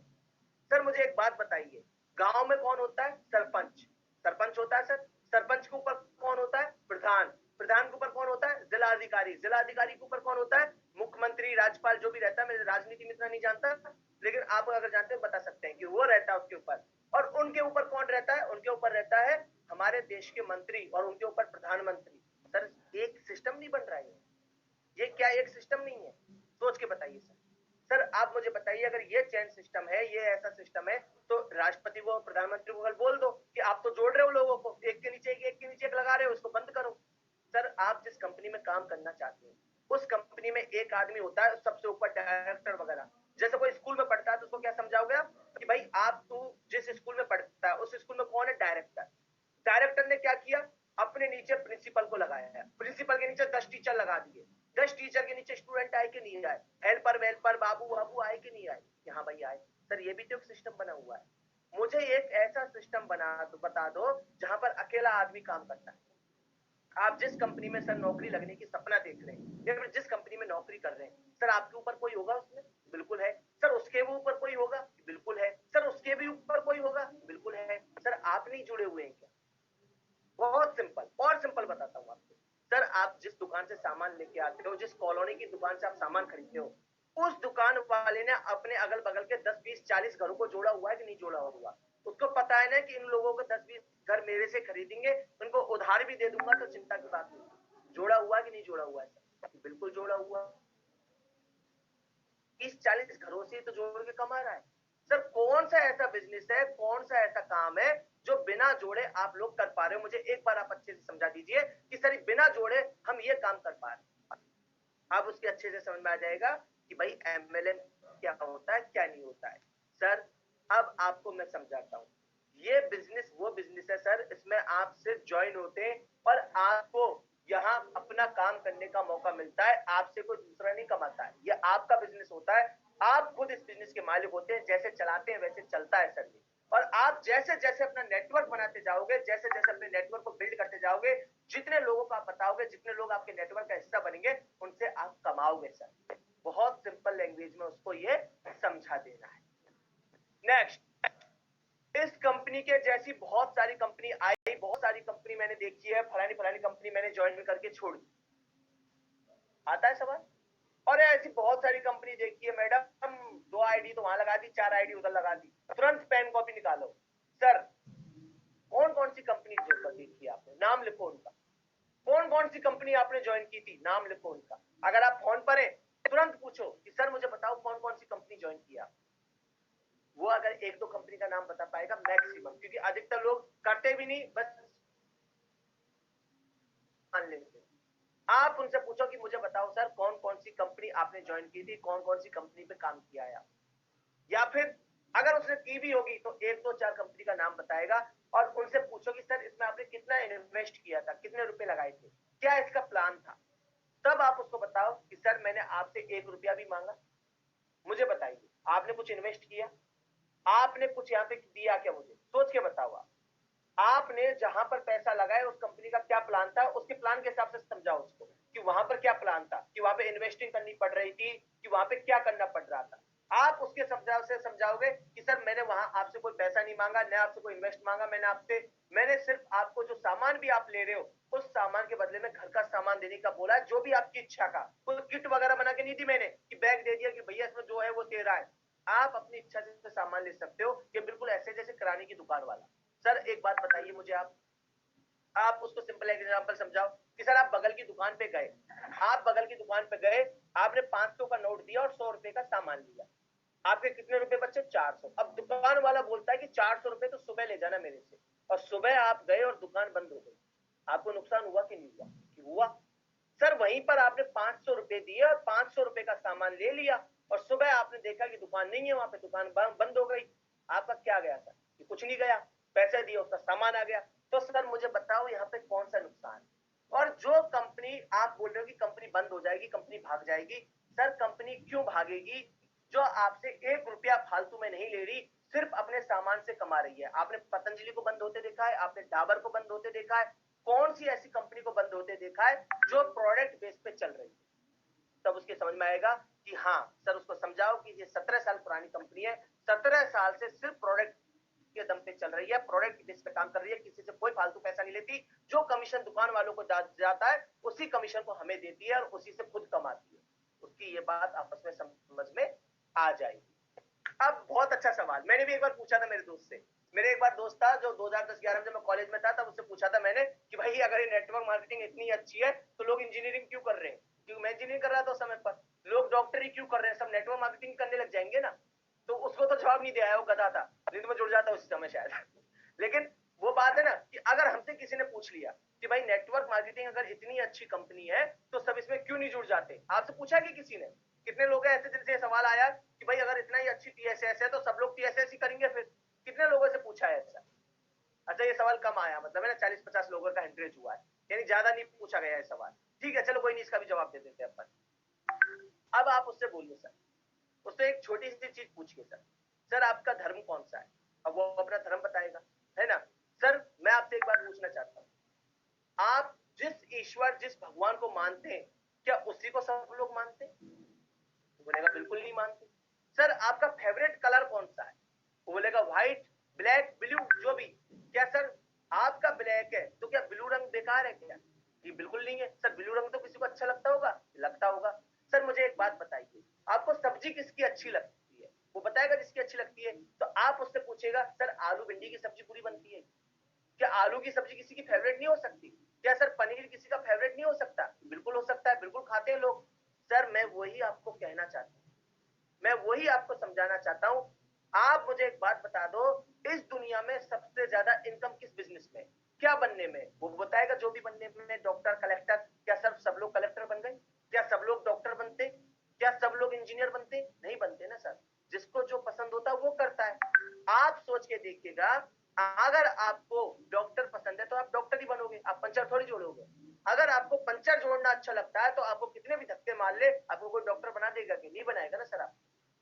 सर मुझे एक बात बताइए, गांव में कौन होता है? सरपंच। सरपंच होता है सर, सरपंच के ऊपर कौन होता है? प्रधान। प्रधान के ऊपर कौन होता है? जिलाधिकारी। जिलाधिकारी के ऊपर कौन होता है? मुख्यमंत्री, राज्यपाल, जो भी रहता है, मैं राजनीति में इतना नहीं जानता, लेकिन आप अगर जानते हो बता सकते हैं कि वो रहता है उसके ऊपर। और उनके ऊपर कौन रहता है? उनके ऊपर रहता है हमारे देश के मंत्री, और उनके ऊपर प्रधानमंत्री। सर एक सिस्टम नहीं बन रहा है, ये क्या एक सिस्टम नहीं है? सोच के बताइए सर। सर आप मुझे बताइए, अगर ये चेन सिस्टम है, ये ऐसा सिस्टम है, तो राष्ट्रपति को, प्रधानमंत्री को कल बोल दो कि आप तो जोड़ रहे हो लोगों को, एक के नीचे एक लगा रहे हो, इसको बंद करो। सर आप जिस कंपनी में काम करना चाहते हैं, उस कंपनी में एक आदमी होता है सबसे ऊपर, डायरेक्टर वगैरह। जैसे कोई स्कूल में पढ़ता है तो उसको क्या समझाओगे आप कि भाई आप, तू जिस स्कूल में पढ़ता है उस स्कूल में कौन है? डायरेक्टर। डायरेक्टर ने क्या किया? अपने नीचे प्रिंसिपल को लगाया है, प्रिंसिपल के नीचे 10 टीचर लगा दिए, गेस्ट टीचर के नीचे स्टूडेंट आए कि नहीं आए, हेल्पर वेल्पर बाबू बाबू आए कि नहीं आए, यहाँ भाई आए। सर ये भी तो एक सिस्टम बना हुआ है। मुझे एक ऐसा सिस्टम बता दो जहां पर अकेला आदमी काम करता है। आप जिस कंपनी में सर नौकरी लगने की सपना देख रहे हैं या फिर जिस कंपनी में नौकरी कर रहे हैं, सर आपके ऊपर कोई होगा उसमें? बिल्कुल है। सर उसके भी ऊपर कोई होगा? बिल्कुल है। सर उसके भी ऊपर कोई होगा? बिल्कुल है। सर आप नहीं जुड़े हुए हैं क्या? बहुत सिंपल, और सिंपल बताता हूँ आपको। सर आप जिस दुकान से सामान लेके आते हो, जिस कॉलोनी की दुकान से आप सामान खरीदते हो, उस दुकान वाले ने अपने अगल बगल के 10 20 40 घरों को जोड़ा हुआ है कि नहीं जोड़ा हुआ? उसको पता है ना कि इन लोगों को 10 20 घर मेरे से खरीदेंगे, उनको उधार भी दे दूंगा तो चिंता की बात नहीं। जोड़ा हुआ कि नहीं जोड़ा हुआ है सर? बिल्कुल जोड़ा हुआ। 30-40 घरों से तो जोड़ के कमा रहा है। सर कौन सा ऐसा बिजनेस है, कौन सा ऐसा काम है जो बिना जोड़े आप लोग कर पा रहे हो? मुझे एक बार आप अच्छे से समझा दीजिए कि सर बिना जोड़े हम ये काम कर पा रहे हैं। अब उसके अच्छे से समझ में आ जाएगा कि भाई एमएलएम क्या होता है, क्या नहीं होता है। सर अब आपको मैं समझाता हूँ। ये बिजनेस वो बिजनेस है सर, इसमें आप सिर्फ ज्वाइन होते हैं और आपको यहाँ अपना काम करने का मौका मिलता है, आपसे कोई दूसरा नहीं कमाता है। ये आपका बिजनेस होता है, आप खुद इस बिजनेस के मालिक होते हैं। जैसे चलाते हैं वैसे चलता है सर ये। और आप जैसे जैसे अपना नेटवर्क बनाते जाओगे, जैसे जैसे अपने नेटवर्क को बिल्ड करते जाओगे, जितने लोगों को आप बताओगे, जितने लोग आपके नेटवर्क का हिस्सा बनेंगे, उनसे आप कमाओगे सर। बहुत सिंपल लैंग्वेज में उसको ये समझा देना है। नेक्स्ट, इस कंपनी के जैसी बहुत सारी कंपनी आई, बहुत सारी कंपनी मैंने देखी है, फलानी फलानी कंपनी मैंने ज्वाइन करके छोड़ दी। आता है सवाल? और ऐसी बहुत सारी कंपनी देखी है मैडम, 2 आईडी तो वहां लगा दी, 4 आईडी उधर लगा दी, तुरंत पेन कॉपी निकालो। सर कौन कौन सी कंपनी देखी है आपने? नाम लिखो उनका। कौन कौन सी कंपनी आपने ज्वाइन की थी? नाम लिखो उनका। अगर आप फोन पर हैं तुरंत पूछो कि सर मुझे बताओ कौन कौन सी कंपनी ज्वाइन किया। वो अगर एक दो कंपनी का नाम बता पाएगा मैक्सिमम, क्योंकि अधिकतर लोग करते भी नहीं, बस मान लेते। आप उनसे पूछो कि मुझे बताओ सर कौन कौन सी कंपनी आपने ज्वाइन की थी, कौन कौन सी कंपनी पे काम किया है। या फिर अगर उसने की भी होगी तो 1 2 4 कंपनी का नाम बताएगा और उनसे पूछो कि सर इसमें आपने कितना इन्वेस्ट किया था, कितने रुपए लगाए थे, क्या इसका प्लान था। तब आप उसको बताओ कि सर मैंने आपसे 1 रुपया भी मांगा, मुझे बताइए आपने कुछ इन्वेस्ट किया, आपने कुछ यहाँ पे दिया क्या, मुझे सोच के बताओ। आपने जहां पर पैसा लगाया उस कंपनी का क्या प्लान था, उसके प्लान के हिसाब से समझाओ उसको कि वहां पर क्या प्लान था, कि वहां पे इन्वेस्टिंग करनी पड़ रही थी, कि वहां पे क्या करना पड़ रहा था। आप उसके समझाओगे कि सर मैंने वहां आपसे कोई पैसा नहीं मांगा, न आपसे कोई इन्वेस्ट मांगा, मैंने सिर्फ आपको जो सामान भी आप ले रहे हो उस सामान के बदले में घर का सामान देने का बोला, जो भी आपकी इच्छा का। कोई किट वगैरह बना के नहीं दी मैंने कि बैग दे दिया कि भैया इसमें जो है वो तेरा है। आप अपनी इच्छा से सामान ले सकते हो, कि बिल्कुल ऐसे जैसे किराने की दुकान वाला। सर एक बात बताइए मुझे, आप उसको सिंपल एग्जांपल समझाओ कि सर आप बगल की दुकान पे गए, आप बगल की दुकान पे गए, आपने 500 का नोट दिया और 100 रुपए का सामान लिया। आपके कितने रुपए बचे? 400। अब दुकान वाला बोलता है कि 400 रुपए तो सुबह ले जाना मेरे से, और सुबह आप गए और दुकान बंद हो गई। आपको नुकसान हुआ कि नहीं हुआ? कि हुआ। सर वहीं पर आपने 500 रुपए दिए और 500 रुपए का सामान ले लिया, और सुबह आपने देखा कि दुकान नहीं है, वहां पे दुकान बंद हो गई। आपका क्या गया सर? कि कुछ नहीं गया, पैसे दिए उसका सामान आ गया। तो सर मुझे बताओ यहाँ पे कौन सा नुकसान? और जो कंपनी आप बोल रहे हो कि कंपनी बंद हो जाएगी, कंपनी भाग जाएगी, सर कंपनी क्यों भागेगी? जो आपसे 1 रुपया फालतू में नहीं ले रही, सिर्फ अपने सामान से कमा रही है। आपने पतंजलि को बंद होते देखा है, आपने डाबर को बंद होते देखा है, कौन सी ऐसी कंपनी को बंद होते देखा है जो प्रोडक्ट बेस पे चल रही है? तब उसके समझ में आएगा कि हाँ सर, उसको समझाओ कि ये 17 साल पुरानी कंपनी है, 17 साल से सिर्फ प्रोडक्ट के दम पे चल रही है, प्रोडक्ट बेस पे काम कर रही है, किसी से कोई फालतू पैसा नहीं लेती। जो कमीशन दुकान वालों को जाता है उसी कमीशन को हमें देती है और उसी से खुद कमाती है। उसकी ये बात आपस में समझ में आ जाएगी। अब बहुत अच्छा सवाल मैंने भी एक बार पूछा था मेरे दोस्त से। मेरे एक बार दोस्त था जो 2010-11 में जब मैं कॉलेज में था, तब उससे पूछा था मैंने कि भाई अगर ये नेटवर्क मार्केटिंग इतनी अच्छी है तो लोग इंजीनियरिंग क्यों कर रहे हैं? क्योंकि मैं इंजीनियरिंग कर रहा था उस समय पर। लोग डॉक्टरी क्यों कर रहे हैं? सब नेटवर्क मार्केटिंग करने लग जाएंगे ना। तो उसको तो जवाब नहीं दिया, वो गधा था, नींद में जुड़ जाता उसी समय शायद। लेकिन वो बात है ना कि अगर हमसे किसी ने पूछ लिया कि भाई नेटवर्क मार्केटिंग अगर इतनी अच्छी कंपनी है तो सब इसमें क्यों नहीं जुड़ जाते? आपसे पूछा कि किसी ने? कितने लोग ऐसे जिनसे सवाल आया कि भाई अगर इतना ही अच्छी टीएसएस है तो सब लोग टीएसएस ही करेंगे? फिर कितने लोगों से पूछा है ऐसा? अच्छा, ये सवाल कम आया, मतलब है ना 40-50 लोगों का इंटरेस्ट हुआ है, यानी ज्यादा नहीं पूछा गया है सवाल। ठीक है, चलो कोई नहीं, इसका भी जवाब दे देते हैं अपन। अब आप उससे बोलिए सर, उससे एक छोटी सी चीज पूछिए सर, सर आपका धर्म कौन सा है? अब वो अपना धर्म बताएगा, है ना। सर मैं आपसे एक बात पूछना चाहता हूँ, आप जिस ईश्वर जिस भगवान को मानते हैं, क्या उसी को सब लोग मानते हैं? बोलेगा बिल्कुल नहीं मानते। सर आपका फेवरेट कलर कौन सा है? वो बोलेगा व्हाइट, ब्लैक, ब्लू, जो भी। क्या सर आपका ब्लैक है तो क्या ब्लू रंग बेकार है क्या? ये बिल्कुल नहीं है। सर ब्लू रंग तो किसी को अच्छा लगता होगा, लगता होगा। सर मुझे एक बात बताइए, आपको सब्जी किसकी अच्छी लगती है? वो बताएगा जिसकी अच्छी लगती है। तो आप उससे पूछेगा सर आलू भिंडी की सब्जी पूरी बनती है, क्या आलू की सब्जी किसी की फेवरेट नहीं हो सकती? क्या सर पनीर किसी का फेवरेट नहीं हो सकता? बिल्कुल हो सकता है, बिल्कुल खाते हैं लोग। सर मैं वही आपको कहना चाहता हूँ, मैं वही आपको समझाना चाहता हूँ। आप मुझे एक बात बता दो, इस दुनिया में सबसे ज्यादा इनकम किस बिजनेस में, क्या बनने में? वो बताएगा जो भी बनने में, डॉक्टर, कलेक्टर। क्या सर सब लोग कलेक्टर बन गए? क्या सब लोग डॉक्टर बनते? क्या सब लोग इंजीनियर बनते? नहीं बनते ना सर। जिसको जो पसंद होता है वो करता है। आप सोच के देखिएगा, अगर आपको डॉक्टर पसंद है तो आप डॉक्टर ही बनोगे, आप पंचर थोड़ी जोड़ोगे। अगर आपको पंचर जोड़ना अच्छा लगता है तो आपको कितने भी धक्के मार ले, आपको कोई डॉक्टर बना देगा कि नहीं बनाएगा ना सर। आप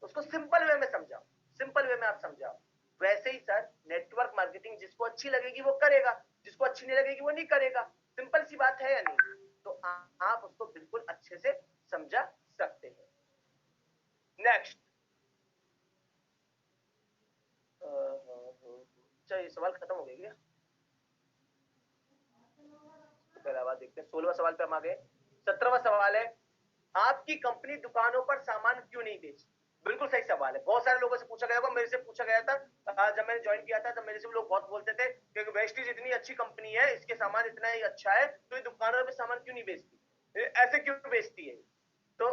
उसको सिंपल वे में समझाओ, सिंपल वे में आप समझाओ। वैसे ही सर नेटवर्क मार्केटिंग जिसको अच्छी लगेगी वो करेगा, जिसको अच्छी नहीं लगेगी वो नहीं करेगा। सिंपल सी बात है या नहीं? तो आप उसको बिल्कुल अच्छे से समझा सकते हैं। नेक्स्ट, अच्छा ये सवाल खत्म हो गया क्या? पहला सवाल देखते हैं, 16वां सवाल पे हम आ गए। 17वां सवाल है, आपकी कंपनी दुकानों पर सामान क्यों नहीं बेचती? बिल्कुल सही सवाल है, बहुत सारे लोगों से पूछा गया होगा, मेरे से पूछा गया था। जब मैंने ज्वाइन किया था तब मेरे से लोग बहुत बोलते थे कि वेस्टीज इतनी अच्छी कंपनी है, इसके सामान इतना ही अच्छा है, तो ये दुकानों पे सामान क्यों नहीं बेचती, ऐसे क्यों बेचती है? तो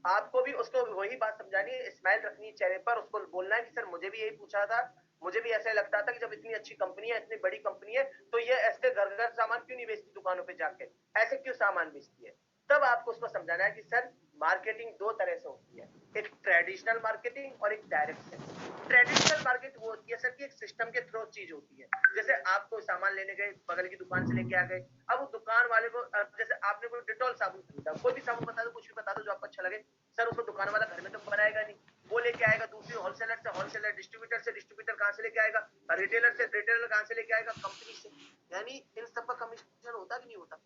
आपको भी उसको वही बात समझानी है, स्माइल रखनी है चेहरे पर, उसको बोलना है कि सर मुझे भी यही पूछा था, मुझे भी ऐसा लगता था कि जब इतनी अच्छी कंपनी है, इतनी बड़ी कंपनी है, तो ये ऐसे घर घर सामान क्यों नहीं बेचती दुकानों पे जाके, ऐसे क्यों सामान बेचती है? तब आपको उसको समझाना है कि सर मार्केटिंग दो तरह से होती है, एक ट्रेडिशनल मार्केटिंग और एक डायरेक्ट सेलिंग। ट्रेडिशनल मार्केट वो होती है सर कि एक सिस्टम के थ्रू चीज होती है। जैसे आप कोई सामान लेने गए, बगल की दुकान से लेके आ गए, अब वो दुकान वाले को, जैसे आपने कोई डिटॉल साबुन खरीदा, कोई भी साबुन बता दो, कुछ भी बता दो जो आपको अच्छा लगे, सर उसको दुकान वाला घर में तो बनाएगा नहीं, वो लेके आएगा दूसरी होलसेलर से, होलसेलर डिस्ट्रीब्यूटर से, डिस्ट्रीब्यूटर कहां से लेके आएगा, रिटेलर से, रिटेलर कहां से लेके आएगा, कंपनी से। यानी इन सबका कमीशन होता कि नहीं होता?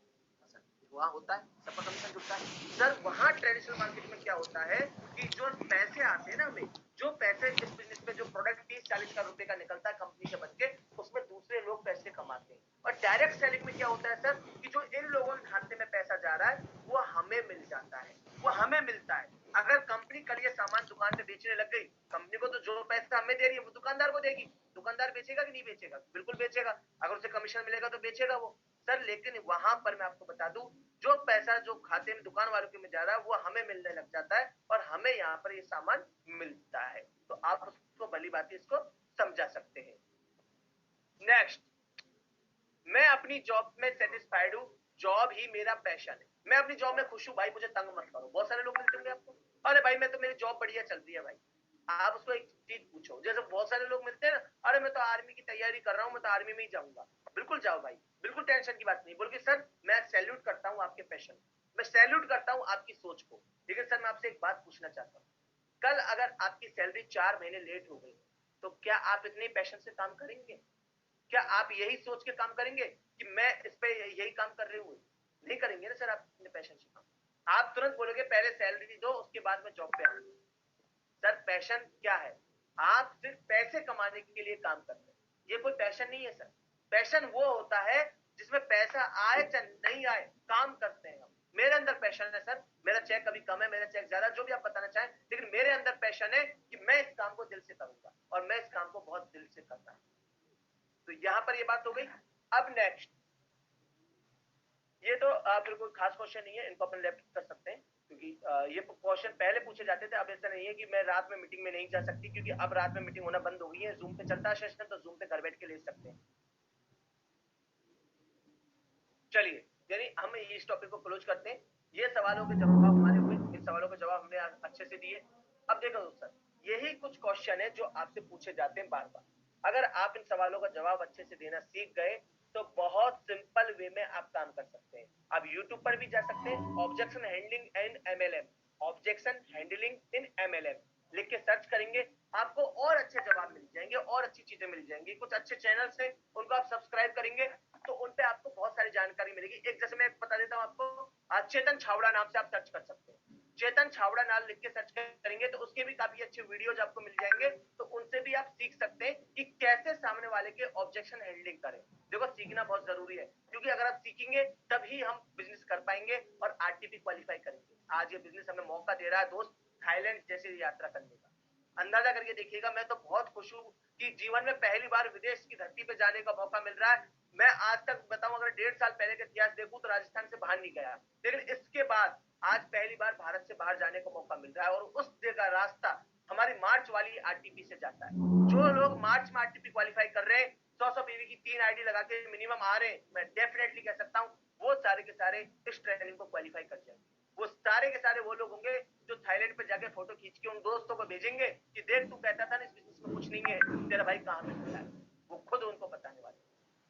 वहां होता है, सबका कमीशन जुटता है। सर वहां ट्रेडिशनल मार्केट में क्या होता है कि जो पैसे आते हैं ना, हमें जो पैसे इस बिजनेस में, जो प्रोडक्ट 30-40 का रुपए का निकलता है कंपनी से बन के, उसमें दूसरे लोग पैसे कमाते हैं। और डायरेक्ट सेलिंग में क्या होता है सर कि जो इन लोगों के खाते में पैसा जा रहा है वो हमें मिल जाता है, वो हमें मिलता है। अगर कंपनी कल ये सामान दुकान पे बेचने लग गई, कंपनी को तो जो पैसा हमें दे रही है वो दुकानदार को देगी। दुकानदार बेचेगा कि नहीं बेचेगा? बिल्कुल बेचेगा। अगर उसे कमीशन मिलेगा तो बेचेगा वो। सर लेकिन वहां पर मैं आपको बता दूं, जो पैसा जो खाते में दुकान वालों के में जा रहा है वो हमें मिलने लग जाता है और हमें यहाँ पर ये सामान मिलता है। तो आप उसको भली बात इसको समझा सकते हैं। नेक्स्ट, मैं अपनी जॉब में सेटिस्फाइड हूँ, जॉब ही मेरा पैशन है, मैं अपनी जॉब में खुश हूँ भाई, मुझे तंग मत करो। बहुत सारे लोग मिलते होंगे आपको, अरे भाई मैं तो, मेरी जॉब बढ़िया चल रही है भाई। आप उसको एक चीज पूछो, जैसे बहुत सारे लोग मिलते हैं ना, अरे मैं तो आर्मी की तैयारी कर रहा हूँ, मैं तो आर्मी में ही जाऊंगा। बिल्कुल जाओ भाई, बिल्कुल टेंशन की बात नहीं। बोल के सर मैं सैल्यूट करता हूँ आपके पैशन, मैं सैल्यूट करता हूँ आपकी सोच को, लेकिन सर मैं आपसे एक बात पूछना चाहता हूँ, कल अगर आपकी सैलरी 4 महीने लेट हो गई तो क्या आप इतने पैशन से काम करेंगे? क्या आप यही सोच के काम करेंगे कि मैं इस पे यही काम कर रही हूँ? नहीं करेंगे ना सर, आप अपने पैशन से काम। आप तुरंत बोलोगे पहले सैलरी दो उसके बाद मैं जॉब पे आऊंगा। सर पैशन क्या है? आप सिर्फ पैसे कमाने के लिए काम करते हैं, ये कोई पैशन नहीं है सर। पैशन वो होता है जिसमें पैसा आए चाहे नहीं आए, काम करते हैं हम। मेरे अंदर पैशन है सर, मेरा चेक कभी कम है, मेरा चेक ज्यादा, जो भी आप बताना चाहें, लेकिन मेरे अंदर पैशन है कि मैं इस काम को दिल से करूंगा और मैं इस काम को बहुत दिल से करता हूं। तो यहां पर ये बात हो गई। अब नेक्स्ट, ये तो बिल्कुल खास क्वेश्चन नहीं है, इनको अपन लेफ्ट कर सकते हैं, क्योंकि ये क्वेश्चन पहले पूछे जाते थे। अब ऐसा नहीं है कि मैं रात में मीटिंग में नहीं जा सकती, क्योंकि अब रात में मीटिंग होना बंद हो गई है, जूम पे चलता है सेशन, तो जूम पे घर बैठ के ले सकते हैं। चलिए, यानी हम इस टॉपिक को क्लोज करते हैं। ये सवालों के जवाब हमारे हुए, इन सवालों के जवाब हमने अच्छे से दिए। अब देखो दोस्तों, यही कुछ क्वेश्चन है जो आपसे पूछे जाते हैं बार बार। अगर आप इन सवालों का जवाब अच्छे से देना सीख गए तो बहुत सिंपल वे में आप काम कर सकते हैं। आप YouTube पर भी जा सकते हैं, objection handling and MLM, objection handling in MLM लिख के सर्च करेंगे, आपको और अच्छे जवाब मिल जाएंगे और अच्छी चीजें मिल जाएंगी। कुछ अच्छे चैनल्स हैं, उनको आप सब्सक्राइब करेंगे तो उन पे आपको बहुत सारी जानकारी मिलेगी। एक जैसे मैं बता देता हूँ आपको, चेतन छावड़ा नाम से आप सर्च कर सकते हैं, चेतन छावड़ा नाम लिख के सर्च करेंगे तो उसके भी काफी अच्छे वीडियोज आपको मिल जाएंगे। तो उनसे भी आप सीख सकते हैं कि कैसे सामने वाले के ऑब्जेक्शन हैंडलिंग करें। देखो सीखना बहुत जरूरी है, क्योंकि अगर आप सीखेंगे तभी हम बिजनेस कर पाएंगे और RTP क्वालिफाई करेंगे। आज ये बिजनेस हमें मौका दे रहा है दोस्त, थाईलैंड जैसी यात्रा करने का। अंदाजा करके देखिएगा, मैं तो बहुत खुश हूँ कि जीवन में पहली बार विदेश की धरती पे जाने का मौका मिल रहा है। मैं आज तक बताऊं, अगर 1.5 साल पहले का इतिहास देखूं तो राजस्थान से बाहर नहीं गया, लेकिन इसके बाद आज पहली बार भारत से बाहर जाने का मौका मिल रहा है। और उस जगह रास्ता हमारी मार्च वाली RTP से जाता है। जो लोग मार्च में RTP क्वालिफाई कर रहे हैं, 100 PV की 3 ID लगा के मिनिमम आ रहे हैं, मैं डेफिनेटली कह सकता हूँ वो सारे के सारे इस ट्रेनिंग को क्वालिफाई कर जाएंगे। वो सारे के सारे वो लोग होंगे जो थाईलैंड पे जाके फोटो खींच के उन दोस्तों को भेजेंगे कि देख तू कहता था ना इस बिजनेस में कुछ नहीं है, तेरा भाई कहाँ पे खड़ा है, वो खुद उनको बताने वाले।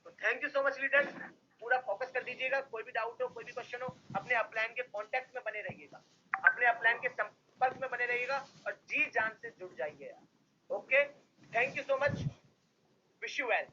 तो thank you so much leaders, पूरा फोकस कर दीजिएगा। कोई भी डाउट हो, कोई भी क्वेश्चन हो, अपने अपलाइन के कॉन्टेक्ट में बने रहिएगा, अपने अपलाइन के संपर्क में बने रहिएगा और जी जान से जुड़ जाइए। Okay, thank you so much, wish you well.